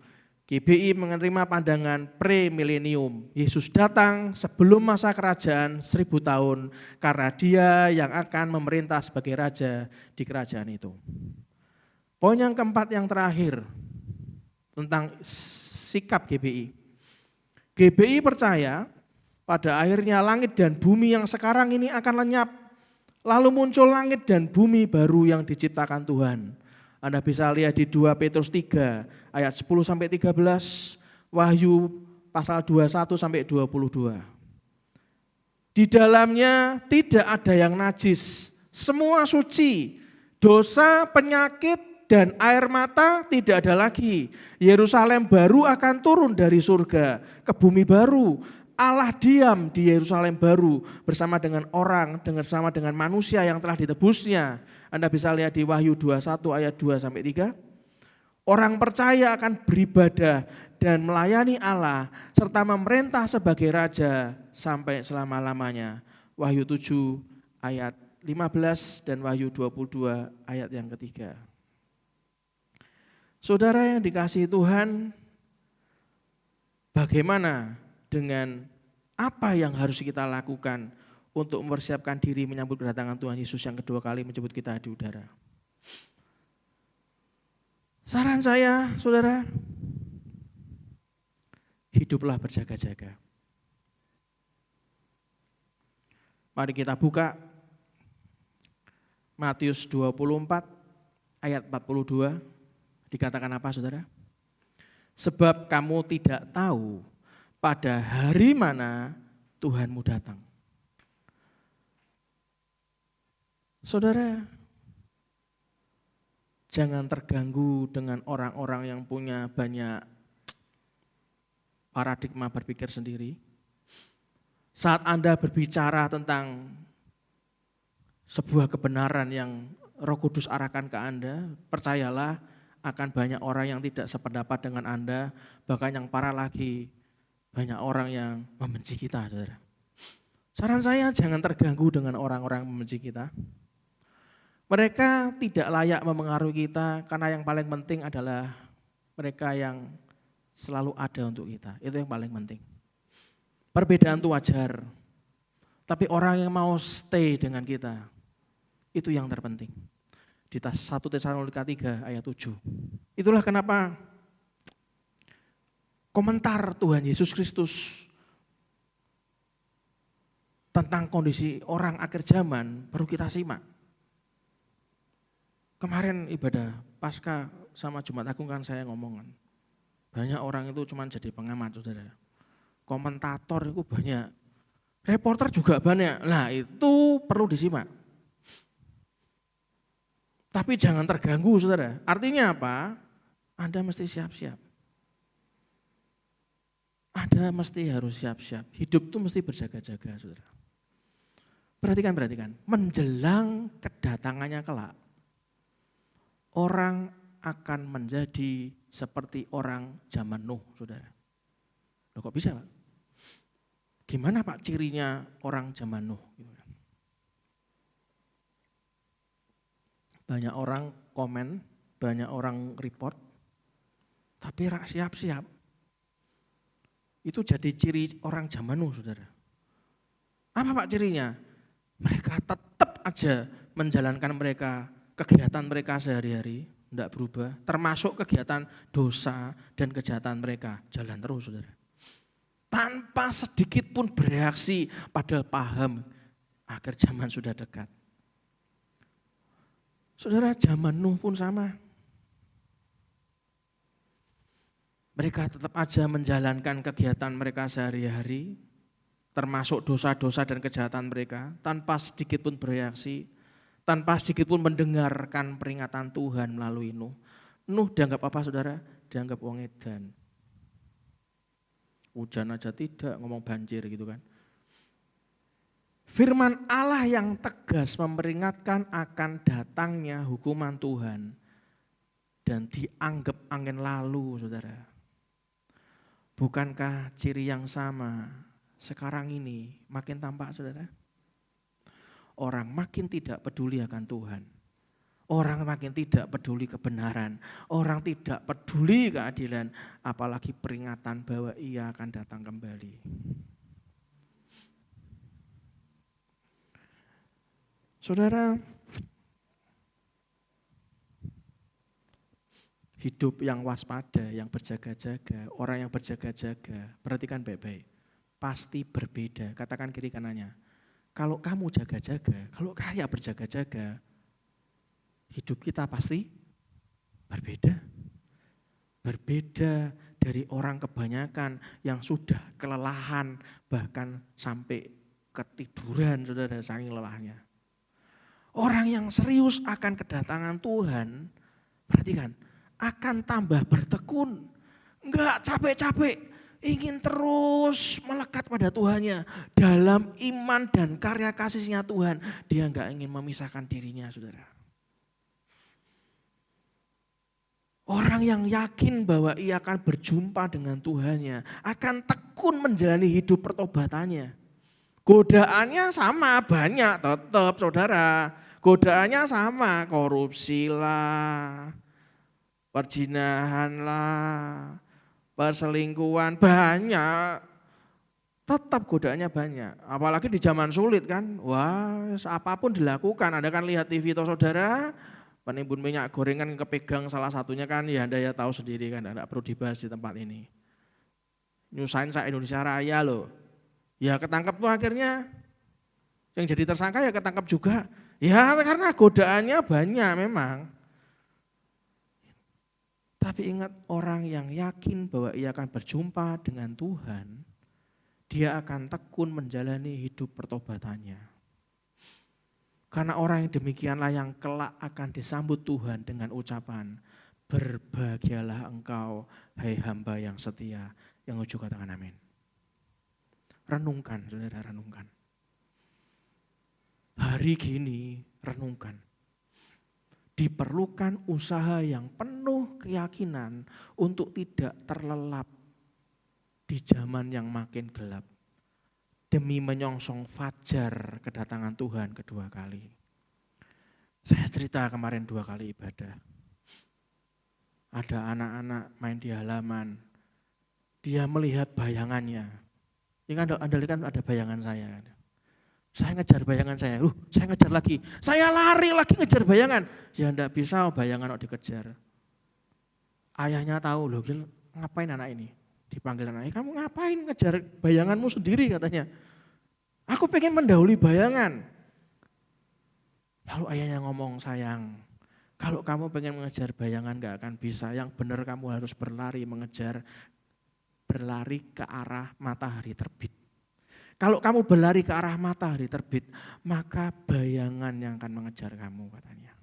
GBI menerima pandangan pre-milenium. Yesus datang sebelum masa kerajaan 1000 tahun karena dia yang akan memerintah sebagai raja di kerajaan itu. Poin yang keempat yang terakhir tentang sikap GBI. GBI percaya pada akhirnya langit dan bumi yang sekarang ini akan lenyap. Lalu muncul langit dan bumi baru yang diciptakan Tuhan. Anda bisa lihat di 2 Petrus 3 ayat 10 sampai 13, Wahyu pasal 21 sampai 22. Di dalamnya tidak ada yang najis, semua suci, dosa, penyakit, dan air mata tidak ada lagi. Yerusalem baru akan turun dari surga ke bumi baru. Allah diam di Yerusalem baru bersama dengan orang, bersama dengan manusia yang telah ditebusnya. Anda bisa lihat di Wahyu 21 ayat 2-3. Orang percaya akan beribadah dan melayani Allah serta memerintah sebagai raja sampai selama-lamanya. Wahyu 7 ayat 15 dan Wahyu 22 ayat yang ketiga. Saudara yang dikasihi Tuhan, bagaimana dengan apa yang harus kita lakukan untuk mempersiapkan diri menyambut kedatangan Tuhan Yesus yang kedua kali menjemput kita di udara? Saran saya, saudara, hiduplah berjaga-jaga. Mari kita buka Matius 24 ayat 42. Dikatakan apa, saudara? Sebab kamu tidak tahu pada hari mana Tuhanmu datang. Saudara, jangan terganggu dengan orang-orang yang punya banyak paradigma berpikir sendiri. Saat Anda berbicara tentang sebuah kebenaran yang Roh Kudus arahkan ke Anda, percayalah akan banyak orang yang tidak sependapat dengan Anda, bahkan yang parah lagi, banyak orang yang membenci kita, saudara. Saran saya jangan terganggu dengan orang-orang yang membenci kita. Mereka tidak layak memengaruhi kita karena yang paling penting adalah mereka yang selalu ada untuk kita. Itu yang paling penting. Perbedaan itu wajar. Tapi orang yang mau stay dengan kita, itu yang terpenting. Di 1 Tesalonika 3 ayat 7. Itulah kenapa komentar Tuhan Yesus Kristus tentang kondisi orang akhir zaman perlu kita simak. Kemarin ibadah Paskah sama Jumat Agung kan saya ngomongkan. Banyak orang itu cuma jadi pengamat, saudara. Komentator itu banyak. Reporter juga banyak. Nah itu perlu disimak. Tapi jangan terganggu, saudara. Artinya apa? Anda mesti siap-siap. Anda mesti harus siap-siap. Hidup itu mesti berjaga-jaga, saudara. Perhatikan. Menjelang kedatangannya kelak, orang akan menjadi seperti orang zaman Nuh, saudara. Loh, kok bisa, Pak? Gimana Pak cirinya orang zaman Nuh? Banyak orang komen, banyak orang report, tapi siap-siap. Itu jadi ciri orang zaman Nuh, saudara. Apa Pak cirinya? Mereka tetap aja menjalankan kegiatan mereka sehari-hari, tidak berubah. Termasuk kegiatan dosa dan kejahatan mereka, jalan terus, saudara. Tanpa sedikit pun bereaksi, padahal paham akhir zaman sudah dekat. Saudara, zaman Nuh pun sama. Mereka tetap aja menjalankan kegiatan mereka sehari-hari, termasuk dosa-dosa dan kejahatan mereka, tanpa sedikit pun bereaksi, tanpa sedikit pun mendengarkan peringatan Tuhan melalui Nuh. Nuh dianggap apa, saudara? Dianggap wong edan. Hujan aja tidak, ngomong banjir gitu kan. Firman Allah yang tegas memperingatkan akan datangnya hukuman Tuhan dan dianggap angin lalu, saudara. Bukankah ciri yang sama sekarang ini makin tampak, saudara? Orang makin tidak peduli akan Tuhan. Orang makin tidak peduli kebenaran. Orang tidak peduli keadilan. Apalagi peringatan bahwa ia akan datang kembali. Saudara, hidup yang waspada, yang berjaga-jaga, orang yang berjaga-jaga, perhatikan baik-baik, pasti berbeda. Katakan kiri kanannya, kalau kamu jaga-jaga, kalau kaya berjaga-jaga, hidup kita pasti berbeda. Berbeda dari orang kebanyakan yang sudah kelelahan, bahkan sampai ketiduran, saudara, saking lelahnya. Orang yang serius akan kedatangan Tuhan, perhatikan, akan tambah bertekun, enggak capek-capek, ingin terus melekat pada Tuhannya. Dalam iman dan karya kasihnya Tuhan, dia enggak ingin memisahkan dirinya, saudara. Orang yang yakin bahwa ia akan berjumpa dengan Tuhannya, akan tekun menjalani hidup pertobatannya. Godaannya sama, banyak tetap, saudara. Godaannya sama, korupsi lah, perzinahan lah, perselingkuhan, banyak. Tetap godaannya banyak. Apalagi di zaman sulit kan, wah apapun dilakukan. Anda kan lihat TV toh saudara, penimbun minyak goreng kan kepegang salah satunya kan, ya Anda ya tahu sendiri kan, tidak perlu dibahas di tempat ini. Nyusahin saya Indonesia Raya loh. Ya ketangkep tuh akhirnya, yang jadi tersangka ya ketangkep juga. Ya karena godaannya banyak memang. Tapi ingat, orang yang yakin bahwa ia akan berjumpa dengan Tuhan, dia akan tekun menjalani hidup pertobatannya. Karena orang yang demikianlah yang kelak akan disambut Tuhan dengan ucapan, berbahagialah engkau hai hamba yang setia. Yang ujuk katakan amin. Renungkan, saudara, renungkan. Hari gini renungkan. Diperlukan usaha yang penuh keyakinan untuk tidak terlelap di zaman yang makin gelap. Demi menyongsong fajar kedatangan Tuhan kedua kali. Saya cerita kemarin 2 kali ibadah. Ada anak-anak main di halaman. Dia melihat bayangannya. Ini kan ada bayangan saya. Saya ngejar bayangan saya, saya ngejar lagi. Saya lari lagi ngejar bayangan. Ya enggak bisa bayangan kok dikejar. Ayahnya tahu loh, ngapain anak ini? Dipanggil anaknya, kamu ngapain ngejar bayanganmu sendiri katanya. Aku pengen mendahului bayangan. Lalu ayahnya ngomong, sayang, kalau kamu pengen mengejar bayangan gak akan bisa. Yang benar kamu harus berlari ke arah matahari terbit. Kalau kamu berlari ke arah matahari terbit, maka bayangan yang akan mengejar kamu katanya.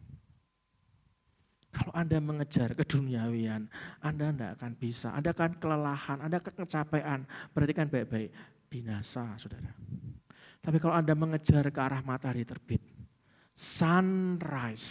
Kalau Anda mengejar keduniawian, Anda tidak akan bisa. Anda akan kelelahan, Anda akan kecapean. Perhatikan baik-baik, binasa saudara. Tapi kalau Anda mengejar ke arah matahari terbit, sunrise,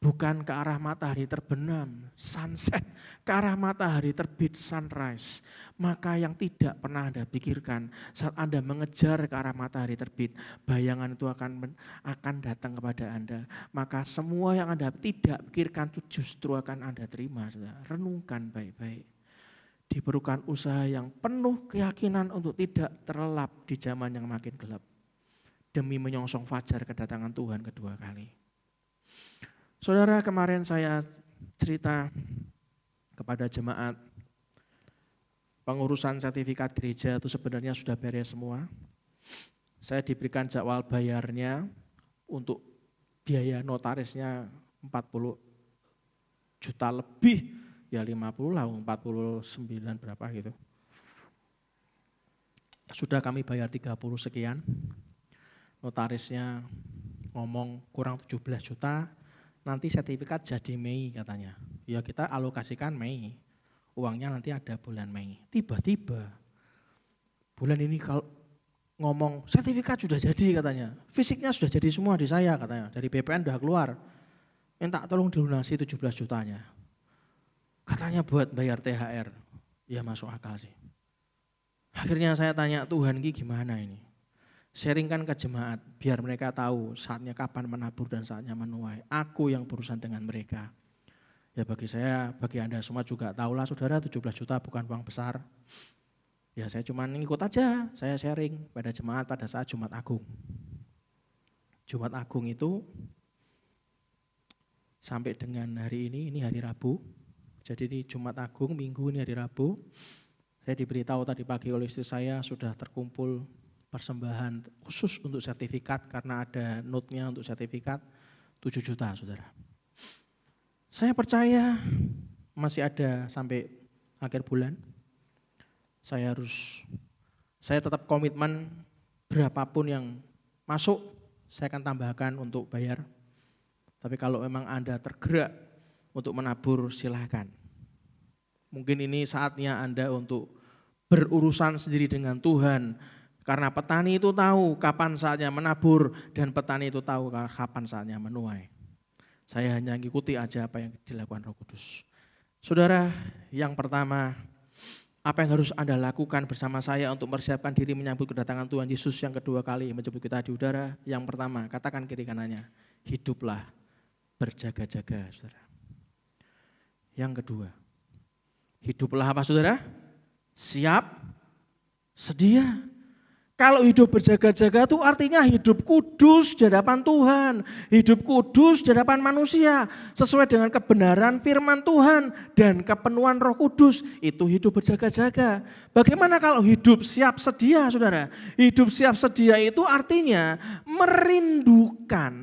bukan ke arah matahari terbenam, sunset, ke arah matahari terbit, sunrise. Maka yang tidak pernah Anda pikirkan saat Anda mengejar ke arah matahari terbit, bayangan itu akan datang kepada Anda. Maka semua yang Anda tidak pikirkan itu justru akan Anda terima. Saudara. Renungkan baik-baik. Diperlukan usaha yang penuh keyakinan untuk tidak terlelap di zaman yang makin gelap. Demi menyongsong fajar kedatangan Tuhan kedua kali. Saudara, kemarin saya cerita kepada jemaat, pengurusan sertifikat gereja itu sebenarnya sudah beres semua. Saya diberikan jadwal bayarnya untuk biaya notarisnya 40 juta lebih, ya 50 lah, 49 berapa gitu. Sudah kami bayar 30 sekian, notarisnya ngomong kurang 17 juta, nanti sertifikat jadi Mei katanya. Ya kita alokasikan Mei. Uangnya nanti ada bulan Mei. Tiba-tiba bulan ini kalau ngomong sertifikat sudah jadi katanya. Fisiknya sudah jadi semua di saya katanya. Dari BPN sudah keluar. Minta tolong dilunasi 17 jutanya. Katanya buat bayar THR. Ya masuk akal sih. Akhirnya saya tanya, Tuhan ini gimana ini? Sharingkan ke jemaat biar mereka tahu saatnya kapan menabur dan saatnya menuai. Aku yang berurusan dengan mereka. Ya bagi saya, bagi Anda semua juga tahulah saudara, 17 juta bukan uang besar. Ya saya cuma ngikut aja, saya sharing pada jemaat pada saat Jumat Agung. Jumat Agung itu sampai dengan hari ini hari Rabu. Jadi di Jumat Agung, Minggu ini hari Rabu. Saya diberitahu tadi pagi oleh istri saya sudah terkumpul persembahan khusus untuk sertifikat karena ada note-nya untuk sertifikat 7 juta saudara. Saya percaya masih ada sampai akhir bulan. Saya tetap komitmen berapapun yang masuk saya akan tambahkan untuk bayar. Tapi kalau memang Anda tergerak untuk menabur silahkan. Mungkin ini saatnya Anda untuk berurusan sendiri dengan Tuhan. Karena petani itu tahu kapan saatnya menabur dan petani itu tahu kapan saatnya menuai. Saya hanya mengikuti aja apa yang dilakukan Roh Kudus. Saudara, yang pertama, apa yang harus Anda lakukan bersama saya untuk mempersiapkan diri menyambut kedatangan Tuhan Yesus yang kedua kali menjemput kita di udara? Yang pertama, katakan kiri kanannya, hiduplah berjaga-jaga, saudara. Yang kedua, hiduplah apa, saudara? Siap, sedia. Kalau hidup berjaga-jaga itu artinya hidup kudus di hadapan Tuhan. Hidup kudus di hadapan manusia. Sesuai dengan kebenaran firman Tuhan dan kepenuhan Roh Kudus. Itu hidup berjaga-jaga. Bagaimana kalau hidup siap sedia, saudara? Hidup siap sedia itu artinya merindukan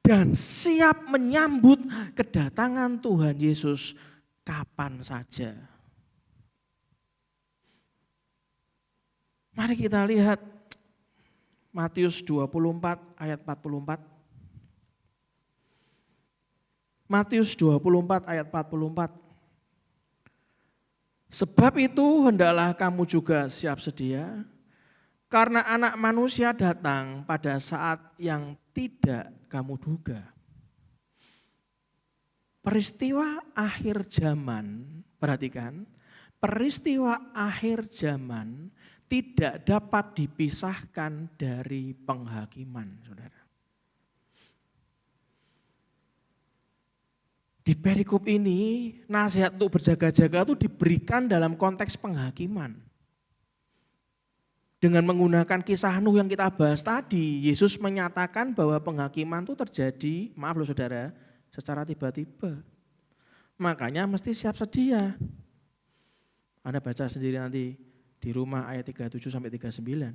dan siap menyambut kedatangan Tuhan Yesus kapan saja. Mari kita lihat Matius 24 ayat 44. Matius 24 ayat 44. Sebab itu hendaklah kamu juga siap sedia, karena Anak Manusia datang pada saat yang tidak kamu duga. Peristiwa akhir zaman, perhatikan, peristiwa akhir zaman tidak dapat dipisahkan dari penghakiman, saudara. Di perikop ini, nasihat untuk berjaga-jaga itu diberikan dalam konteks penghakiman. Dengan menggunakan kisah Nuh yang kita bahas tadi, Yesus menyatakan bahwa penghakiman itu terjadi, maaf loh saudara, secara tiba-tiba. Makanya mesti siap sedia. Anda baca sendiri nanti di rumah ayat 37 sampai 39.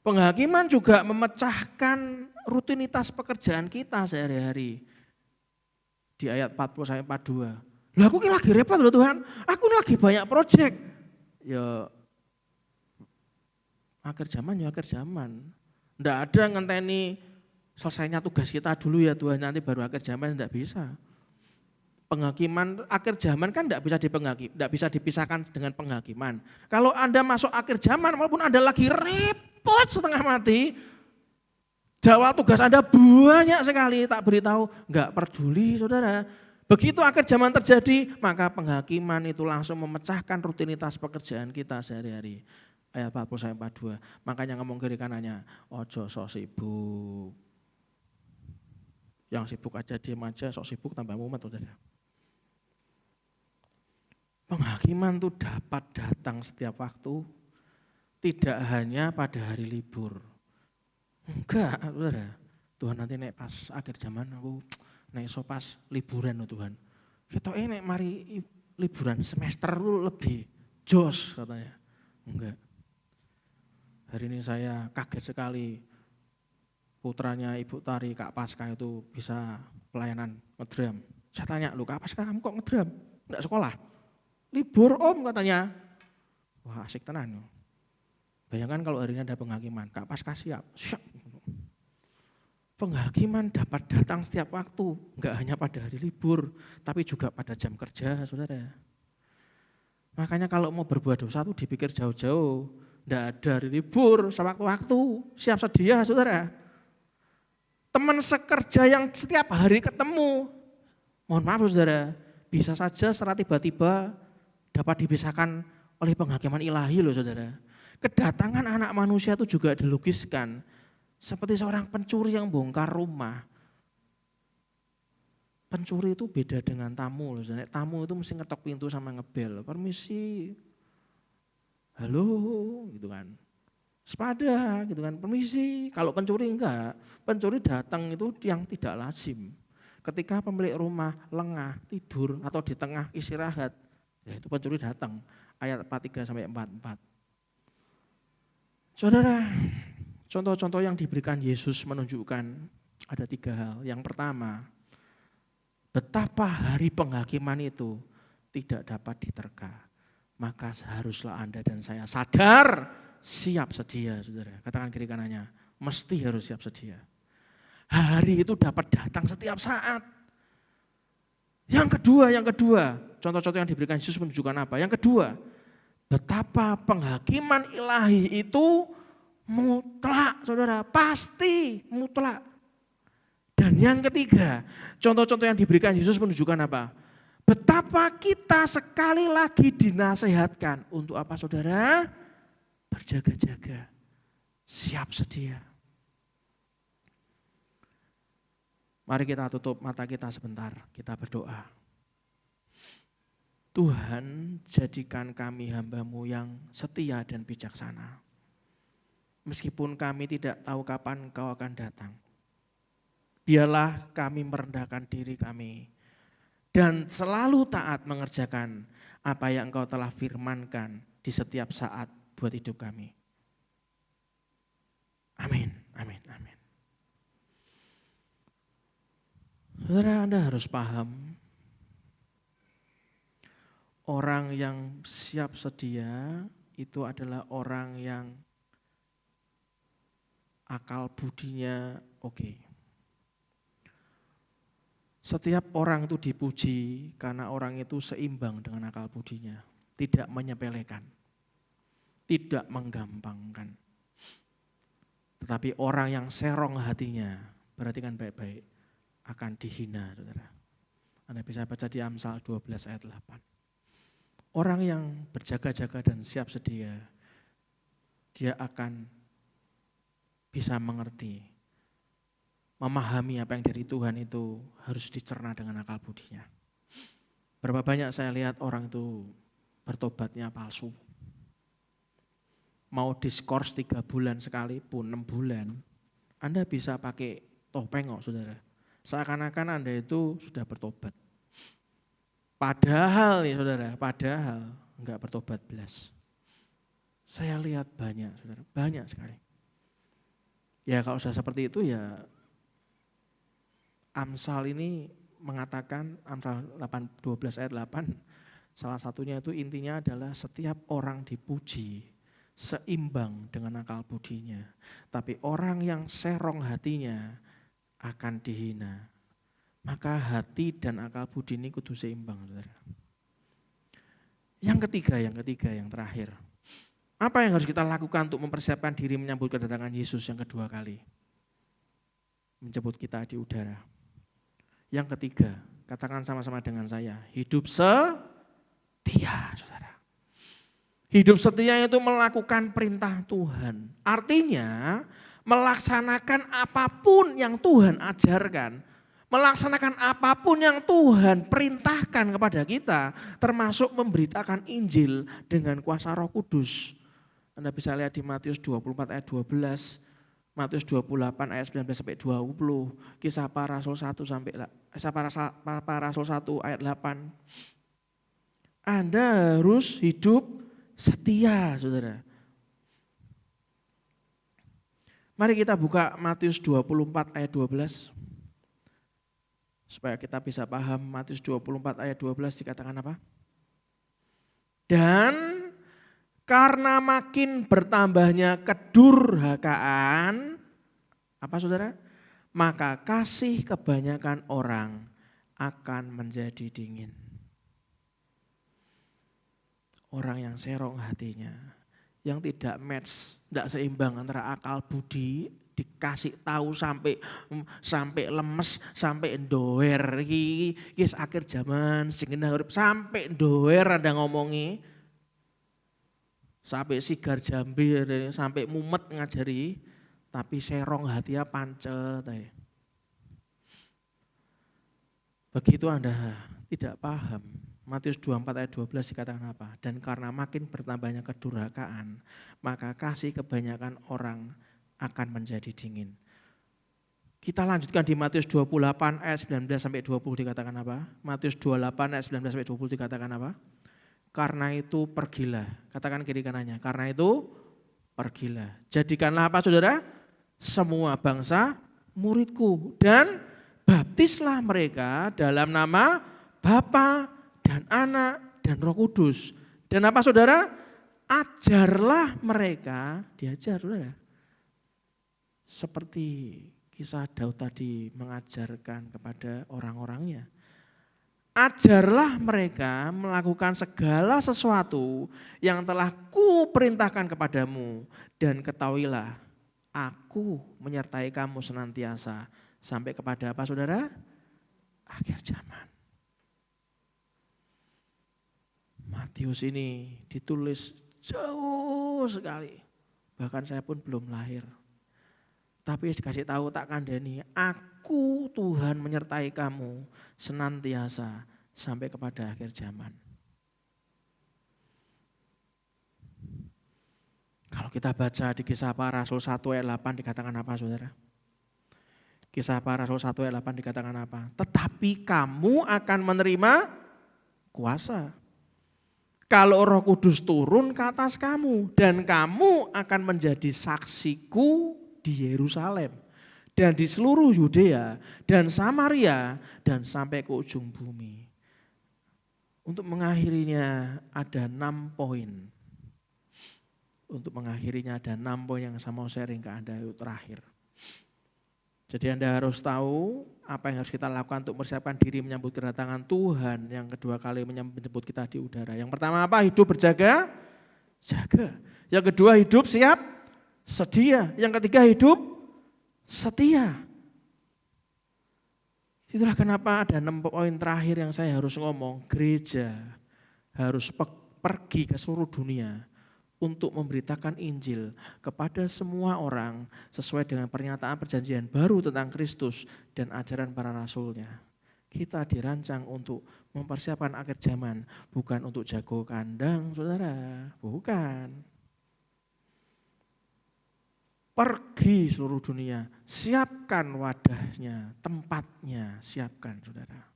Penghakiman juga memecahkan rutinitas pekerjaan kita sehari-hari. Di ayat 40 sampai 42. Lah aku lagi repot loh Tuhan, aku lagi banyak proyek. Ya akhir zaman ya akhir zaman. Enggak ada ngenteni selesainya tugas kita dulu ya Tuhan, nanti baru akhir zaman, enggak bisa. Penghakiman akhir zaman kan tidak bisa dipisahkan dengan penghakiman. Kalau Anda masuk akhir zaman, walaupun Anda lagi repot setengah mati, jawab tugas Anda banyak sekali, tak beritahu, enggak peduli saudara. Begitu akhir zaman terjadi, maka penghakiman itu langsung memecahkan rutinitas pekerjaan kita sehari-hari. Ayat 40-42, makanya ngomong kiri kanannya, ojo sok sibuk. Yang sibuk aja diam aja, sok sibuk tambah mumet saudara. Penghakiman itu dapat datang setiap waktu, tidak hanya pada hari libur. Enggak, saudara. Tuhan nanti nek pas akhir zaman aku nek iso pas liburan loh Tuhan. Kita nek mari liburan semester lu lebih jos katanya. Enggak. Hari ini saya kaget sekali putranya Ibu Tari Kak Pasca itu bisa pelayanan ngedram. Saya tanya, lu Kak Pasca kamu kok ngedram? Enggak sekolah? Libur om katanya. Wah asik tenan. Bayangkan kalau hari ini ada penghakiman, Kak Pasca siap. Penghakiman dapat datang setiap waktu, enggak hanya pada hari libur, tapi juga pada jam kerja, saudara. Makanya kalau mau berbuat dosa itu dipikir jauh-jauh, enggak ada hari libur, sewaktu-waktu, siap sedia, saudara. Teman sekerja yang setiap hari ketemu, mohon maaf saudara, bisa saja secara tiba-tiba dapat dipisahkan oleh penghakiman ilahi loh saudara. Kedatangan anak manusia itu juga dilukiskan seperti seorang pencuri yang bongkar rumah. Pencuri itu beda dengan tamu loh saudara. Tamu itu mesti ngetok pintu sama ngebel, permisi, halo gitu kan. Sepada gitu kan, permisi. Kalau pencuri enggak, pencuri datang itu yang tidak lazim. Ketika pemilik rumah lengah, tidur atau di tengah istirahat, ya itu pencuri datang. Ayat 43 sampai 44. Saudara, contoh-contoh yang diberikan Yesus menunjukkan ada 3 hal. Yang pertama, betapa hari penghakiman itu tidak dapat diterka. Maka seharuslah Anda dan saya sadar, siap sedia, saudara. Katakan kiri kanannya, mesti harus siap sedia. Hari itu dapat datang setiap saat. Yang kedua, contoh-contoh yang diberikan Yesus menunjukkan apa? Yang kedua, betapa penghakiman ilahi itu mutlak, saudara, pasti mutlak. Dan yang ketiga, contoh-contoh yang diberikan Yesus menunjukkan apa? Betapa kita sekali lagi dinasehatkan untuk apa, saudara? Berjaga-jaga, siap sedia. Mari kita tutup mata kita sebentar, kita berdoa. Tuhan, jadikan kami hamba-Mu yang setia dan bijaksana. Meskipun kami tidak tahu kapan Engkau akan datang. Biarlah kami merendahkan diri kami dan selalu taat mengerjakan apa yang Engkau telah firmankan di setiap saat buat hidup kami. Amin, amin, amin. Saudara, Anda harus paham, orang yang siap sedia itu adalah orang yang akal budinya oke. Setiap orang itu dipuji karena orang itu seimbang dengan akal budinya, tidak menyepelekan, tidak menggampangkan. Tetapi orang yang serong hatinya, perhatikan baik-baik, akan dihina, saudara. Anda bisa baca di Amsal 12 ayat 8. Orang yang berjaga-jaga dan siap sedia, dia akan bisa mengerti, memahami apa yang dari Tuhan itu harus dicerna dengan akal budinya. Berapa banyak saya lihat orang itu bertobatnya palsu. Mau diskors 3 bulan sekalipun, 6 bulan, Anda bisa pakai topeng kok, saudara. Seakan-akan Anda itu sudah bertobat. Padahal nih saudara, padahal enggak bertobat belas. Saya lihat banyak, saudara, banyak sekali. Ya kalau sudah seperti itu ya Amsal ini mengatakan, Amsal 12 ayat 8, salah satunya itu intinya adalah setiap orang dipuji seimbang dengan akal budinya. Tapi orang yang serong hatinya akan dihina. Maka hati dan akal budi ini kudu seimbang, saudara. Yang ketiga, yang terakhir. Apa yang harus kita lakukan untuk mempersiapkan diri menyambut kedatangan Yesus yang kedua kali? Menjemput kita di udara. Yang ketiga, katakan sama-sama dengan saya, hidup setia, saudara. Hidup setia itu melakukan perintah Tuhan. Artinya, melaksanakan apapun yang Tuhan ajarkan, melaksanakan apapun yang Tuhan perintahkan kepada kita, termasuk memberitakan Injil dengan kuasa Roh Kudus. Anda bisa lihat di Matius 24 ayat 12, Matius 28 ayat 19 sampai 20, Kisah Para Rasul 1 sampai Para Rasul 1 ayat 8. Anda harus hidup setia, saudara. Mari kita buka Matius 24 ayat 12. Supaya kita bisa paham Matius 24 ayat 12 dikatakan apa? Dan karena makin bertambahnya kedurhakaan, apa saudara? Maka kasih kebanyakan orang akan menjadi dingin. Orang yang serong hatinya, yang tidak match, tidak seimbang antara akal budi, dikasih tahu sampai lemes, sampai ndower iki akhir zaman sing urip sampai ndower Anda ngomongi. Sampai sigar jambi, sampai mumet ngajari, tapi serong hatinya pancet. Begitu Anda tidak paham. Matius 24 ayat 12 dikatakan apa? Dan karena makin bertambahnya kedurhakaan, maka kasih kebanyakan orang akan menjadi dingin. Kita lanjutkan di Matius 28 ayat 19 sampai 20 dikatakan apa? Matius 28 ayat 19 sampai 20 dikatakan apa? Karena itu pergilah. Katakan kiri kanannya. Karena itu pergilah. Jadikanlah apa saudara? Semua bangsa muridku. Dan baptislah mereka dalam nama Bapa dan Anak dan Roh Kudus. Dan apa saudara? Ajarlah mereka. Diajar saudara. Seperti kisah Daud tadi mengajarkan kepada orang-orangnya. Ajarlah mereka melakukan segala sesuatu yang telah kuperintahkan kepadamu, dan ketahuilah aku menyertai kamu senantiasa sampai kepada apa saudara? Akhir zaman. Matius ini ditulis jauh sekali. Bahkan saya pun belum lahir. Tapi dikasih tahu tak kandani, aku Tuhan menyertai kamu senantiasa sampai kepada akhir zaman. Kalau kita baca di Kisah Para Rasul 1 ayat 8 dikatakan apa saudara? Kisah Para Rasul 1 ayat 8 dikatakan apa? Tetapi kamu akan menerima kuasa kalau Roh Kudus turun ke atas kamu, dan kamu akan menjadi saksiku di Yerusalem dan di seluruh Yudea dan Samaria dan sampai ke ujung bumi. Untuk mengakhirinya ada 6 poin. Untuk mengakhirinya ada 6 poin yang saya mau sharing ke Anda itu terakhir. Jadi Anda harus tahu apa yang harus kita lakukan untuk mempersiapkan diri menyambut kedatangan Tuhan yang kedua kali menyambut kita di udara. Yang pertama apa? Hidup berjaga, jaga. Yang kedua hidup siap, sedia. Yang ketiga hidup setia. Itulah kenapa ada 6 poin terakhir yang saya harus ngomong. Gereja harus pergi ke seluruh dunia untuk memberitakan Injil kepada semua orang sesuai dengan pernyataan perjanjian baru tentang Kristus dan ajaran para rasulnya. Kita dirancang untuk mempersiapkan akhir zaman, bukan untuk jago kandang, saudara, bukan. Pergi seluruh dunia, siapkan wadahnya, tempatnya, siapkan saudara.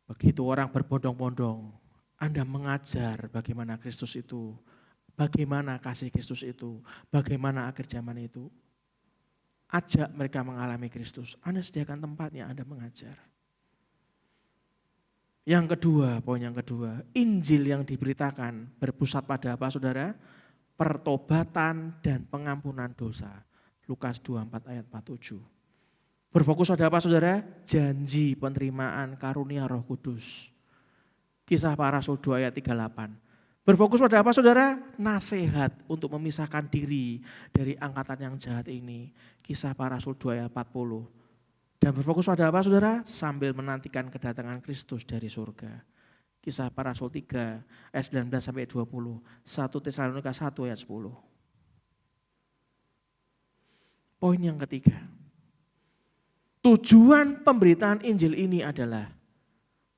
Begitu orang berbondong-bondong, Anda mengajar bagaimana Kristus itu, bagaimana kasih Kristus itu, bagaimana akhir zaman itu. Ajak mereka mengalami Kristus, Anda sediakan tempatnya, Anda mengajar. Yang kedua, poin yang kedua, Injil yang diberitakan berpusat pada apa saudara? Pertobatan dan pengampunan dosa. Lukas 24 ayat 47. Berfokus pada apa saudara? Janji penerimaan karunia Roh Kudus. Kisah Para Rasul 2 ayat 38. Berfokus pada apa saudara? Nasihat untuk memisahkan diri dari angkatan yang jahat ini. Kisah Para Rasul 2 ayat 40. Dan berfokus pada apa saudara? Sambil menantikan kedatangan Kristus dari surga. Kisah Para Rasul 3 ayat 19 sampai 20. 1 Tesalonika 1 ayat 10. Poin yang ketiga. Tujuan pemberitaan Injil ini adalah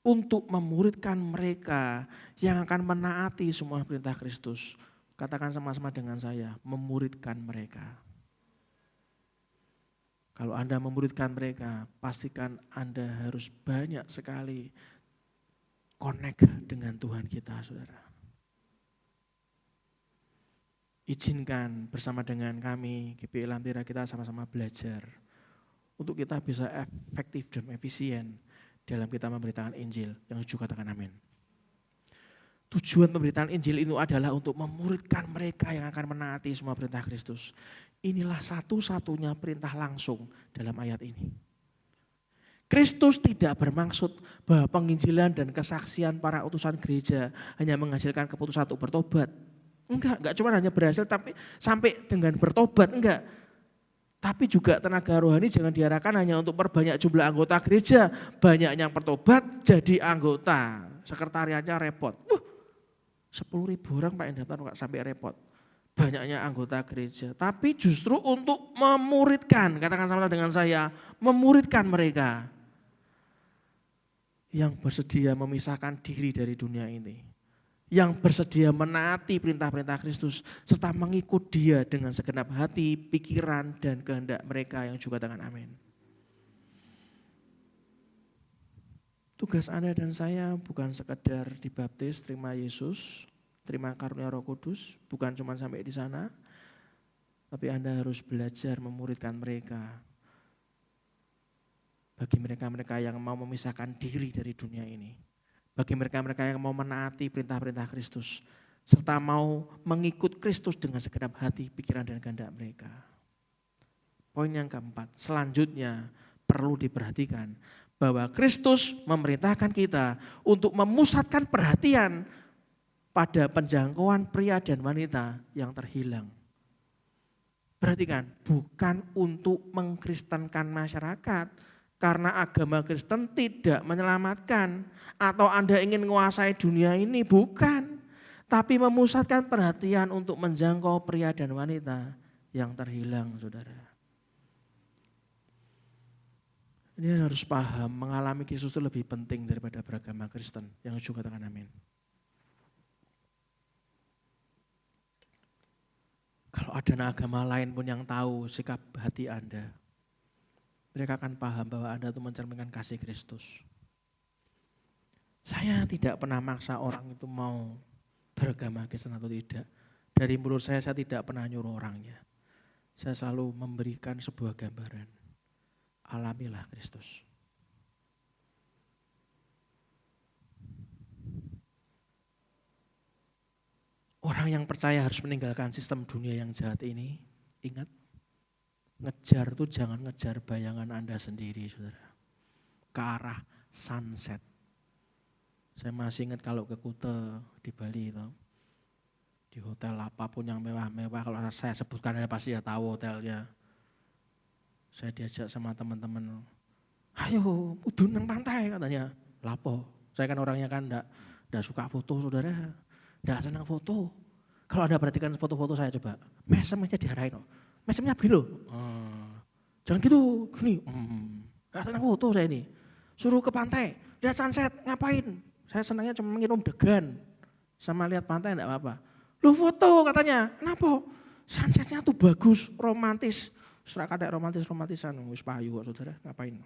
untuk memuridkan mereka yang akan menaati semua perintah Kristus. Katakan sama-sama dengan saya, memuridkan mereka. Kalau Anda memuridkan mereka, pastikan Anda harus banyak sekali connect dengan Tuhan kita, saudara. Izinkan bersama dengan kami, GPI Lampira, kita sama-sama belajar untuk kita bisa efektif dan efisien dalam kita memberitakan Injil. Yang juga katakan amin. Tujuan pemberitaan Injil itu adalah untuk memuridkan mereka yang akan menaati semua perintah Kristus. Inilah satu-satunya perintah langsung dalam ayat ini. Kristus tidak bermaksud bahwa penginjilan dan kesaksian para utusan gereja hanya menghasilkan keputusan untuk bertobat. Enggak cuma hanya berhasil tapi sampai dengan bertobat, enggak. Tapi juga tenaga rohani jangan diarahkan hanya untuk perbanyak jumlah anggota gereja. Banyak yang bertobat jadi anggota. Sekretariatnya repot. 10.000 orang Pak yang daftar sampai repot. Banyaknya anggota gereja. Tapi justru untuk memuridkan. Katakan sama dengan saya. Memuridkan mereka. Yang bersedia memisahkan diri dari dunia ini. Yang bersedia menaati perintah-perintah Kristus serta mengikut Dia dengan segenap hati, pikiran, dan kehendak mereka yang juga katakan amin. Tugas Anda dan saya bukan sekedar dibaptis, terima Yesus, terima karunia Roh Kudus, bukan cuma sampai di sana, tapi Anda harus belajar memuridkan mereka. Bagi mereka-mereka yang mau memisahkan diri dari dunia ini. Bagi mereka-mereka yang mau menaati perintah-perintah Kristus. Serta mau mengikut Kristus dengan segenap hati, pikiran, dan kehendak mereka. Poin yang keempat, selanjutnya perlu diperhatikan. bahwa Kristus memerintahkan kita untuk memusatkan perhatian pada penjangkauan pria dan wanita yang terhilang. Perhatikan, bukan untuk mengkristenkan masyarakat, karena agama Kristen tidak menyelamatkan atau Anda ingin menguasai dunia ini, bukan. Tapi memusatkan perhatian untuk menjangkau pria dan wanita yang terhilang, saudara. Ini harus paham, mengalami Kristus itu lebih penting daripada beragama Kristen. Yang juga katakan amin. Kalau ada agama lain pun yang tahu sikap hati Anda, mereka akan paham bahwa Anda itu mencerminkan kasih Kristus. Saya tidak pernah maksa orang itu mau beragama Kristen atau tidak. Dari mulut saya tidak pernah nyuruh orangnya. Saya selalu memberikan sebuah gambaran. Alamilah Kristus. Orang yang percaya harus meninggalkan sistem dunia yang jahat ini. Ingat, ngejar tuh jangan ngejar bayangan Anda sendiri, saudara. Ke arah sunset. Saya masih ingat kalau ke Kuta di Bali itu, di hotel apapun yang mewah-mewah, kalau saya sebutkan Anda pasti ya tahu hotelnya. Saya diajak sama teman-teman, ayo udun nang pantai katanya. Lapo, saya kan orangnya kan enggak suka foto, saudara. Enggak senang foto. Kalau Anda perhatikan foto-foto saya coba, mesem aja diarahin. Mesemnya begini loh. Jangan gitu, gini. Enggak senang foto saya ini. Suruh ke pantai, lihat sunset, ngapain? Saya senangnya cuma minum degan. Sama lihat pantai enggak apa-apa. Lu foto katanya, kenapa? Sunsetnya tuh bagus, romantis. Serak ada romantisan, wis payu kok saudara, ngapain?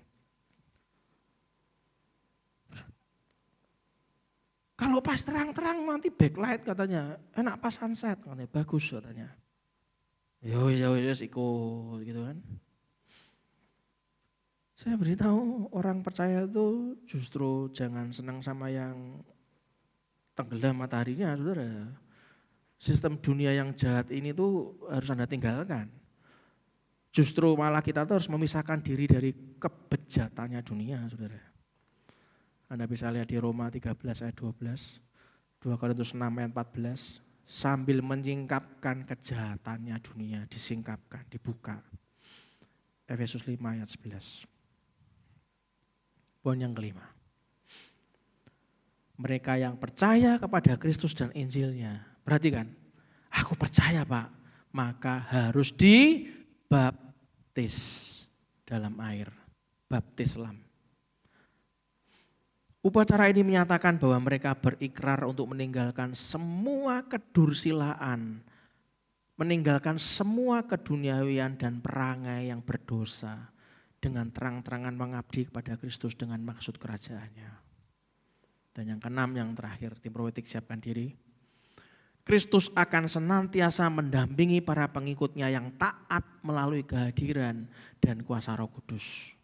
Kalau pas terang-terang nanti backlight katanya, enak pas sunset katanya, bagus katanya. Yo ikut gitu kan. Saya beritahu orang percaya itu justru jangan senang sama yang tenggelam mataharinya, saudara. Sistem dunia yang jahat ini tuh harus Anda tinggalkan. Justru malah kita tuh harus memisahkan diri dari kebejatannya dunia, saudara. Anda bisa lihat di Roma 13 ayat 12, 2 Korintus 6 ayat 14, sambil menyingkapkan kejahatannya dunia, disingkapkan, dibuka. Efesus 5 ayat 11. Poin yang kelima. Mereka yang percaya kepada Kristus dan Injilnya, perhatikan, aku percaya Pak, maka harus dibaptis dalam air, baptislam. Upacara ini menyatakan bahwa mereka berikrar untuk meninggalkan semua kedursilaan, meninggalkan semua keduniawian dan perangai yang berdosa dengan terang-terangan mengabdi kepada Kristus dengan maksud kerajaannya. Dan yang keenam, yang terakhir, tim profetik siapkan diri. Kristus akan senantiasa mendampingi para pengikutnya yang taat melalui kehadiran dan kuasa Roh Kudus.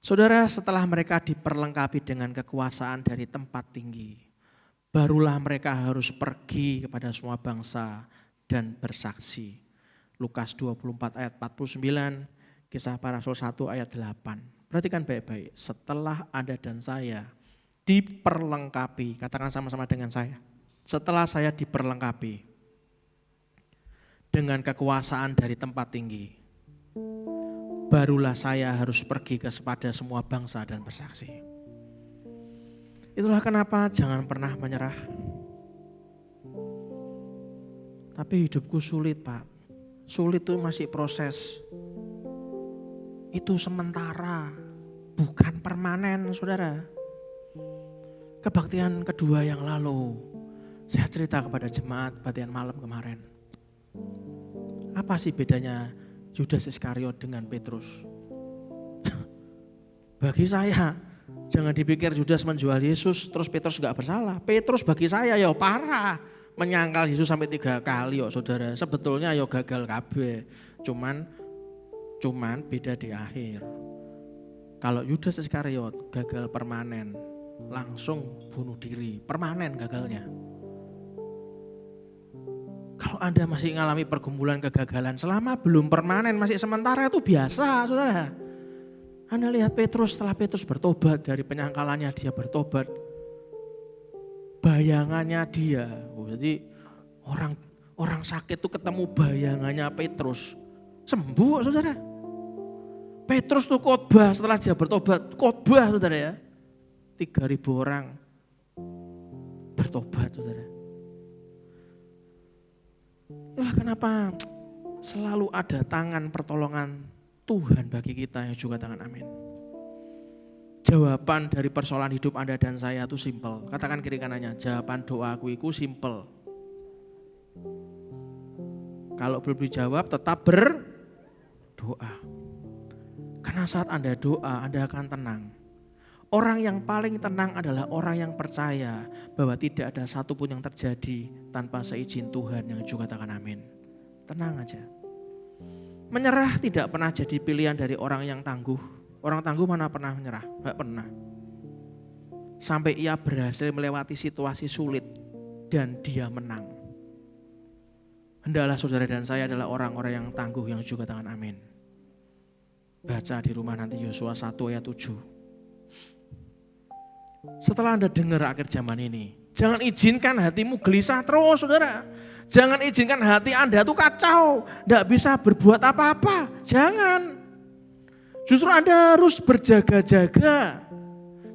Saudara, setelah mereka diperlengkapi dengan kekuasaan dari tempat tinggi, barulah mereka harus pergi kepada semua bangsa dan bersaksi. Lukas 24 ayat 49, Kisah Para Rasul 1 ayat 8. Perhatikan baik-baik, setelah Anda dan saya diperlengkapi, katakan sama-sama dengan saya. Setelah saya diperlengkapi dengan kekuasaan dari tempat tinggi, barulah saya harus pergi kepada semua bangsa dan bersaksi. Itulah kenapa jangan pernah menyerah. Tapi hidupku sulit Pak. Sulit itu masih proses. Itu sementara, bukan permanen saudara. Kebaktian kedua yang lalu, saya cerita kepada jemaat kebaktian malam kemarin. Apa sih bedanya Yudas Iskariot dengan Petrus? Bagi saya, jangan dipikir Yudas menjual Yesus terus Petrus gak bersalah. Petrus bagi saya ya parah, menyangkal Yesus sampai 3 kali ya saudara. Sebetulnya ya gagal kabeh, cuman beda di akhir. Kalau Yudas Iskariot gagal permanen, langsung bunuh diri, permanen gagalnya. Kalau Anda masih mengalami pergumulan kegagalan selama belum permanen, masih sementara, itu biasa saudara. Anda lihat Petrus, setelah Petrus bertobat dari penyangkalannya, dia bertobat. Bayangannya dia, jadi orang sakit itu ketemu bayangannya Petrus, sembuh saudara. Petrus tuh khotbah setelah dia bertobat, khotbah saudara ya. 3.000 orang bertobat saudara. Itulah kenapa selalu ada tangan pertolongan Tuhan bagi kita yang juga tangan amin. Jawaban dari persoalan hidup Anda dan saya itu simpel. Katakan kiri kanannya, jawaban doaku itu simpel. Kalau belum dijawab tetap berdoa. Karena saat Anda doa, Anda akan tenang. Orang yang paling tenang adalah orang yang percaya bahwa tidak ada satupun yang terjadi tanpa seizin Tuhan yang juga katakan amin. Tenang aja. Menyerah tidak pernah jadi pilihan dari orang yang tangguh. Orang tangguh mana pernah menyerah? Enggak pernah. Sampai ia berhasil melewati situasi sulit dan dia menang. Hendaklah saudara dan saya adalah orang-orang yang tangguh yang juga tangan amin. Baca di rumah nanti Yosua 1 ayat 7. Setelah Anda dengar akhir zaman ini, jangan izinkan hatimu gelisah terus saudara. Jangan izinkan hati Anda tuh kacau, tidak bisa berbuat apa-apa. Jangan. Justru Anda harus berjaga-jaga,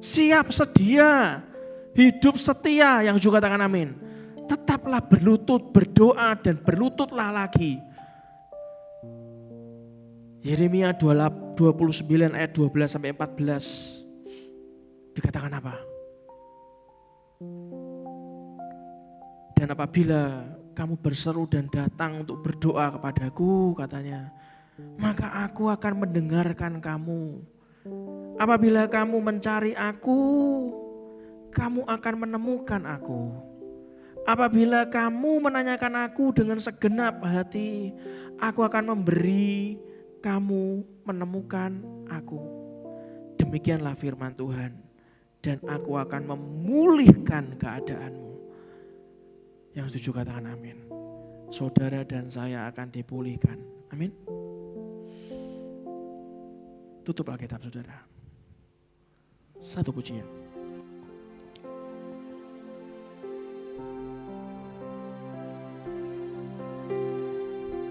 siap sedia, hidup setia yang juga katakan amin. Tetaplah berlutut, berdoa dan berlututlah lagi. Yeremia 29 ayat 12 sampai 14 dikatakan apa? Dan apabila kamu berseru dan datang untuk berdoa kepadaku, katanya, maka aku akan mendengarkan kamu. Apabila kamu mencari aku, kamu akan menemukan aku. Apabila kamu menanyakan aku dengan segenap hati, aku akan memberi kamu menemukan aku. Demikianlah firman Tuhan. Dan aku akan memulihkan keadaanmu. Yang setuju katakan amin. Saudara dan saya akan dipulihkan. Amin. Tutup Alkitab saudara. Satu pujian.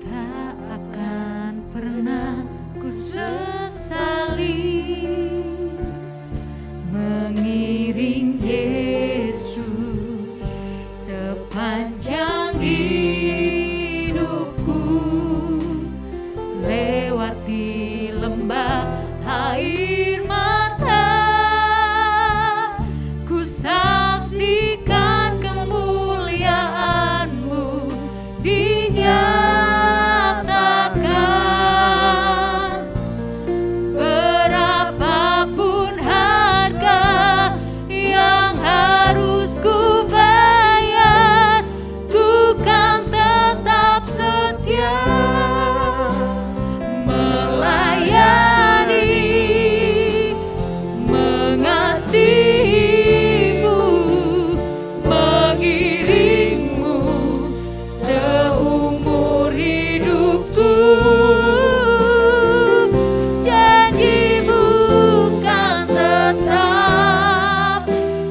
Tak akan pernah ku sesali mengiring Yesus sepanjang hidupku, lewati lembah air mata, ku saksikan kemuliaan-Mu dinyatakan. Berapapun harga yang harus ku bayar, ku kan tetap setia melayani, mengasihi-Mu, mengiring-Mu seumur hidupku. Janji-Mu kan tetap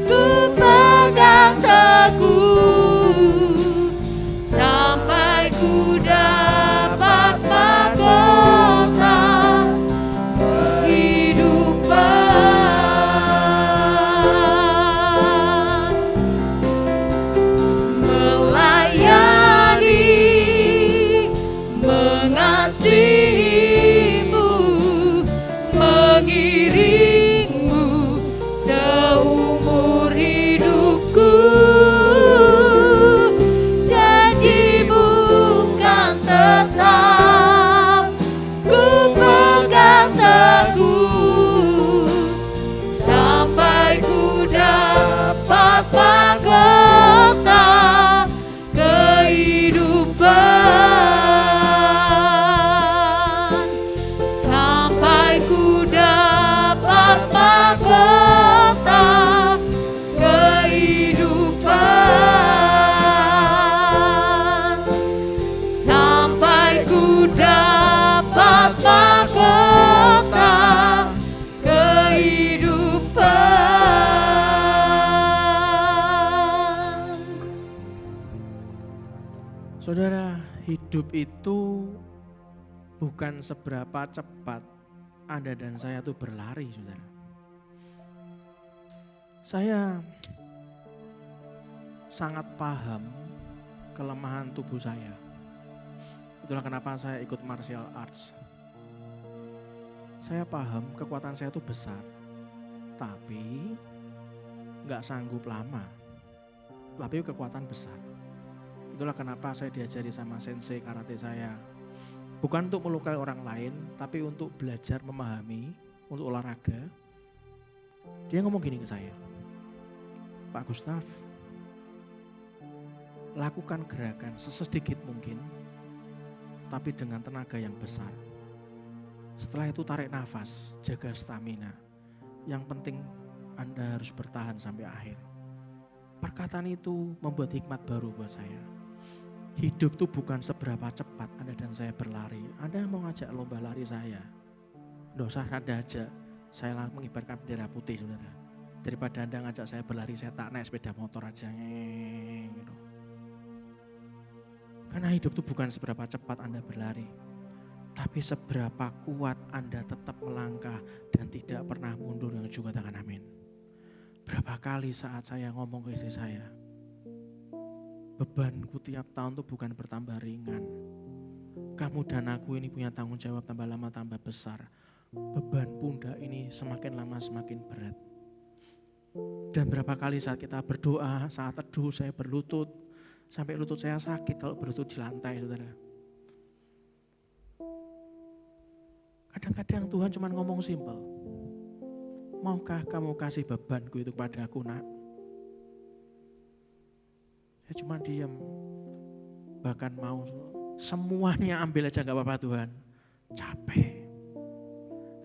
ku pegang teguh sampai ku dapat mahkota kehidupan. Melayani, mengasihi-Mu, mengiring-Mu seumur hidupku. Janji-Mu kan Saudara, hidup itu bukan seberapa cepat Anda dan saya tuh berlari, saudara. Saya sangat paham kelemahan tubuh saya. Itulah kenapa saya ikut martial arts. Saya paham kekuatan saya itu besar, tapi nggak sanggup lama. Tapi kekuatan besar. Itulah kenapa saya diajari sama sensei karate saya. Bukan untuk melukai orang lain, tapi untuk belajar memahami, untuk olahraga. Dia ngomong gini ke saya, Pak Gustaf, lakukan gerakan sesedikit mungkin, tapi dengan tenaga yang besar. Setelah itu tarik nafas, jaga stamina. Yang penting Anda harus bertahan sampai akhir. Perkataan itu membuat hikmat baru buat saya. Hidup itu bukan seberapa cepat Anda dan saya berlari. Anda mau ngajak lomba lari saya, nggak usah Anda ajak. Saya mengibarkan bendera putih, saudara. Daripada Anda ngajak saya berlari, saya tak naik sepeda motor aja. Gitu. Karena hidup itu bukan seberapa cepat Anda berlari, tapi seberapa kuat Anda tetap melangkah dan tidak pernah mundur, yang juga katakan amin. Berapa kali saat saya ngomong ke istri saya, bebanku tiap tahun tuh bukan bertambah ringan. Kamu dan aku ini punya tanggung jawab tambah lama tambah besar. Beban pundak ini semakin lama semakin berat. Dan berapa kali saat kita berdoa, saat teduh saya berlutut, sampai lutut saya sakit kalau berlutut di lantai, saudara. Kadang-kadang Tuhan cuma ngomong simpel. Maukah kamu kasih bebanku itu kepada aku, nak? Saya cuma diam. Bahkan mau semuanya ambil aja gak apa-apa Tuhan. Capek.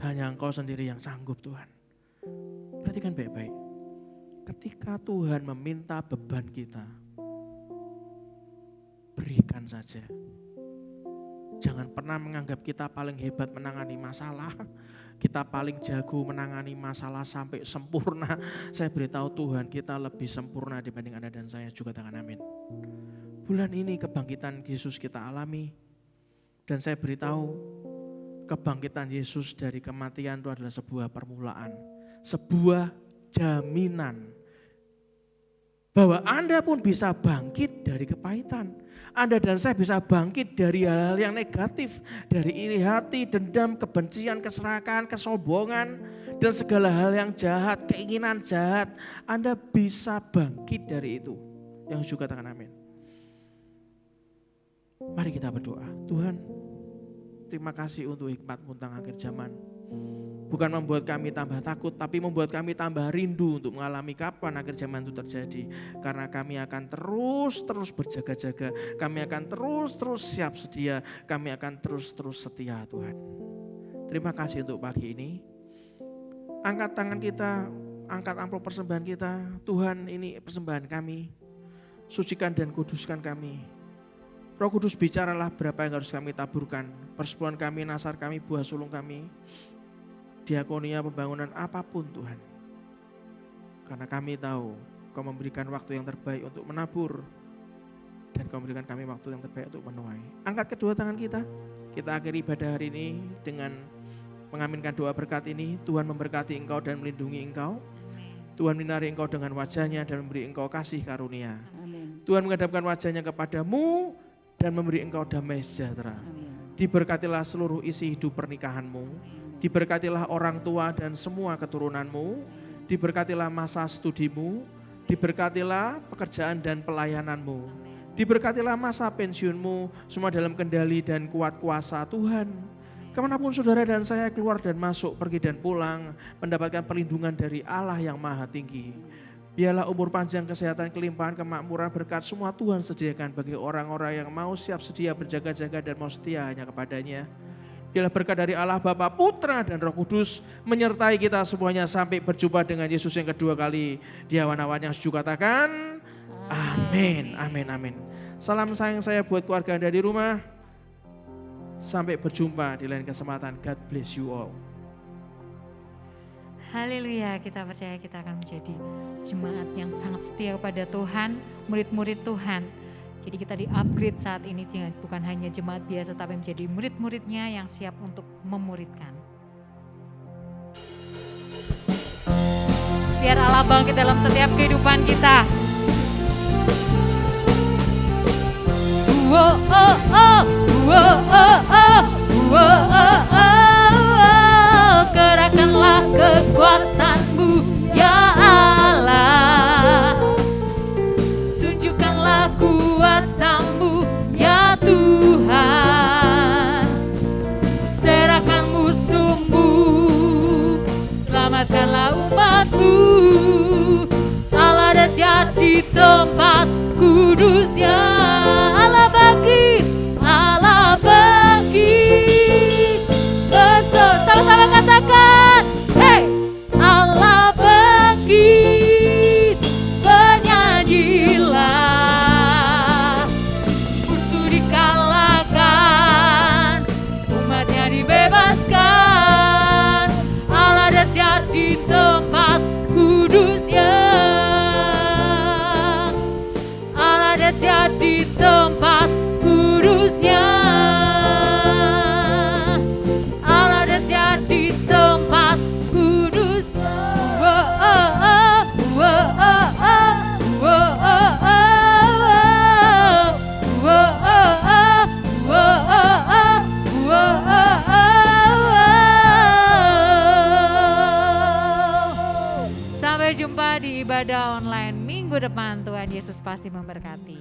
Hanya Engkau sendiri yang sanggup Tuhan. Perhatikan baik-baik. Ketika Tuhan meminta beban kita, berikan saja. Jangan pernah menganggap kita paling hebat menangani masalah. Kita paling jago menangani masalah sampai sempurna. Saya beritahu Tuhan, kita lebih sempurna dibanding Anda dan saya, juga katakan amin. Bulan ini kebangkitan Yesus kita alami. Dan saya beritahu, kebangkitan Yesus dari kematian itu adalah sebuah permulaan. Sebuah jaminan bahwa Anda pun bisa bangkit dari kepahitan. Anda dan saya bisa bangkit dari hal-hal yang negatif, dari iri hati, dendam, kebencian, keserakahan, kesombongan, dan segala hal yang jahat, keinginan jahat. Anda bisa bangkit dari itu. Yang juga katakan amin. Mari kita berdoa. Tuhan, terima kasih untuk hikmat-Mu tentang akhir zaman. Bukan membuat kami tambah takut, tapi membuat kami tambah rindu untuk mengalami kapan akhir zaman itu terjadi. Karena kami akan terus berjaga-jaga, kami akan terus siap sedia, kami akan terus setia Tuhan. Terima kasih untuk pagi ini. Angkat tangan kita, angkat amplop persembahan kita. Tuhan, ini persembahan kami. Sucikan dan kuduskan kami. Roh Kudus, bicaralah berapa yang harus kami taburkan. Persepuluhan kami, nasar kami, buah sulung kami. Diakonia, pembangunan, apapun Tuhan. Karena kami tahu Kau memberikan waktu yang terbaik untuk menabur. Dan Kau memberikan kami waktu yang terbaik untuk menuai. Angkat kedua tangan kita. Kita akhiri ibadah hari ini dengan mengaminkan doa berkat ini. Tuhan memberkati engkau dan melindungi engkau. Tuhan menyinari engkau dengan wajahnya dan memberi engkau kasih karunia. Amin. Tuhan menghadapkan wajahnya kepadamu dan memberi engkau damai sejahtera. Amin. Diberkatilah seluruh isi hidup pernikahanmu. Diberkatilah orang tua dan semua keturunanmu. Diberkatilah masa studimu. Diberkatilah pekerjaan dan pelayananmu. Diberkatilah masa pensiunmu. Semua dalam kendali dan kuat kuasa Tuhan. Kemanapun saudara dan saya keluar dan masuk, pergi dan pulang, mendapatkan perlindungan dari Allah yang maha tinggi. Biarlah umur panjang, kesehatan, kelimpahan, kemakmuran, berkat semua Tuhan sediakan bagi orang-orang yang mau siap sedia berjaga-jaga dan mau setia hanya kepadanya. Biarlah berkat dari Allah Bapa, Putra dan Roh Kudus menyertai kita semuanya sampai berjumpa dengan Yesus yang kedua kali. Di awan-awan yang sejuk katakan, amin, amin, amin. Salam sayang saya buat keluarga Anda di rumah. Sampai berjumpa di lain kesempatan. God bless you all. Haleluya, kita percaya kita akan menjadi jemaat yang sangat setia kepada Tuhan, murid-murid Tuhan, Jadi kita di-upgrade saat ini, bukan hanya jemaat biasa tapi menjadi murid-muridnya yang siap untuk memuridkan. Biar Allah bangkit dalam setiap kehidupan kita. Wow, oh, oh, wow, oh, oh, wow, oh, oh. Gerakkanlah kekuatan-Mu ya Allah. Tunjukkanlah kuasa-Mu ya Tuhan. Serahkan musuh-Mu, selamatkanlah umat-Mu. Allah dan jadi tempat kudus ya Allah bangkit, Allah bangkit. Betul, sama-sama katakan, hey, Allah bangkit. Bernyanyilah, musuh dikalahkan, umatnya dibebaskan. Allah dan jadi tempat kudusnya, Allah dan jadi tempat kudusnya, Allah dan jadi tempat kudusnya. Wow, oh, oh, wow, oh, oh, wow, oh, oh, wow, oh, oh, wow, oh, oh, wow, oh, oh. Sampai jumpa di ibadah online minggu depan. Tuhan Yesus pasti memberkati.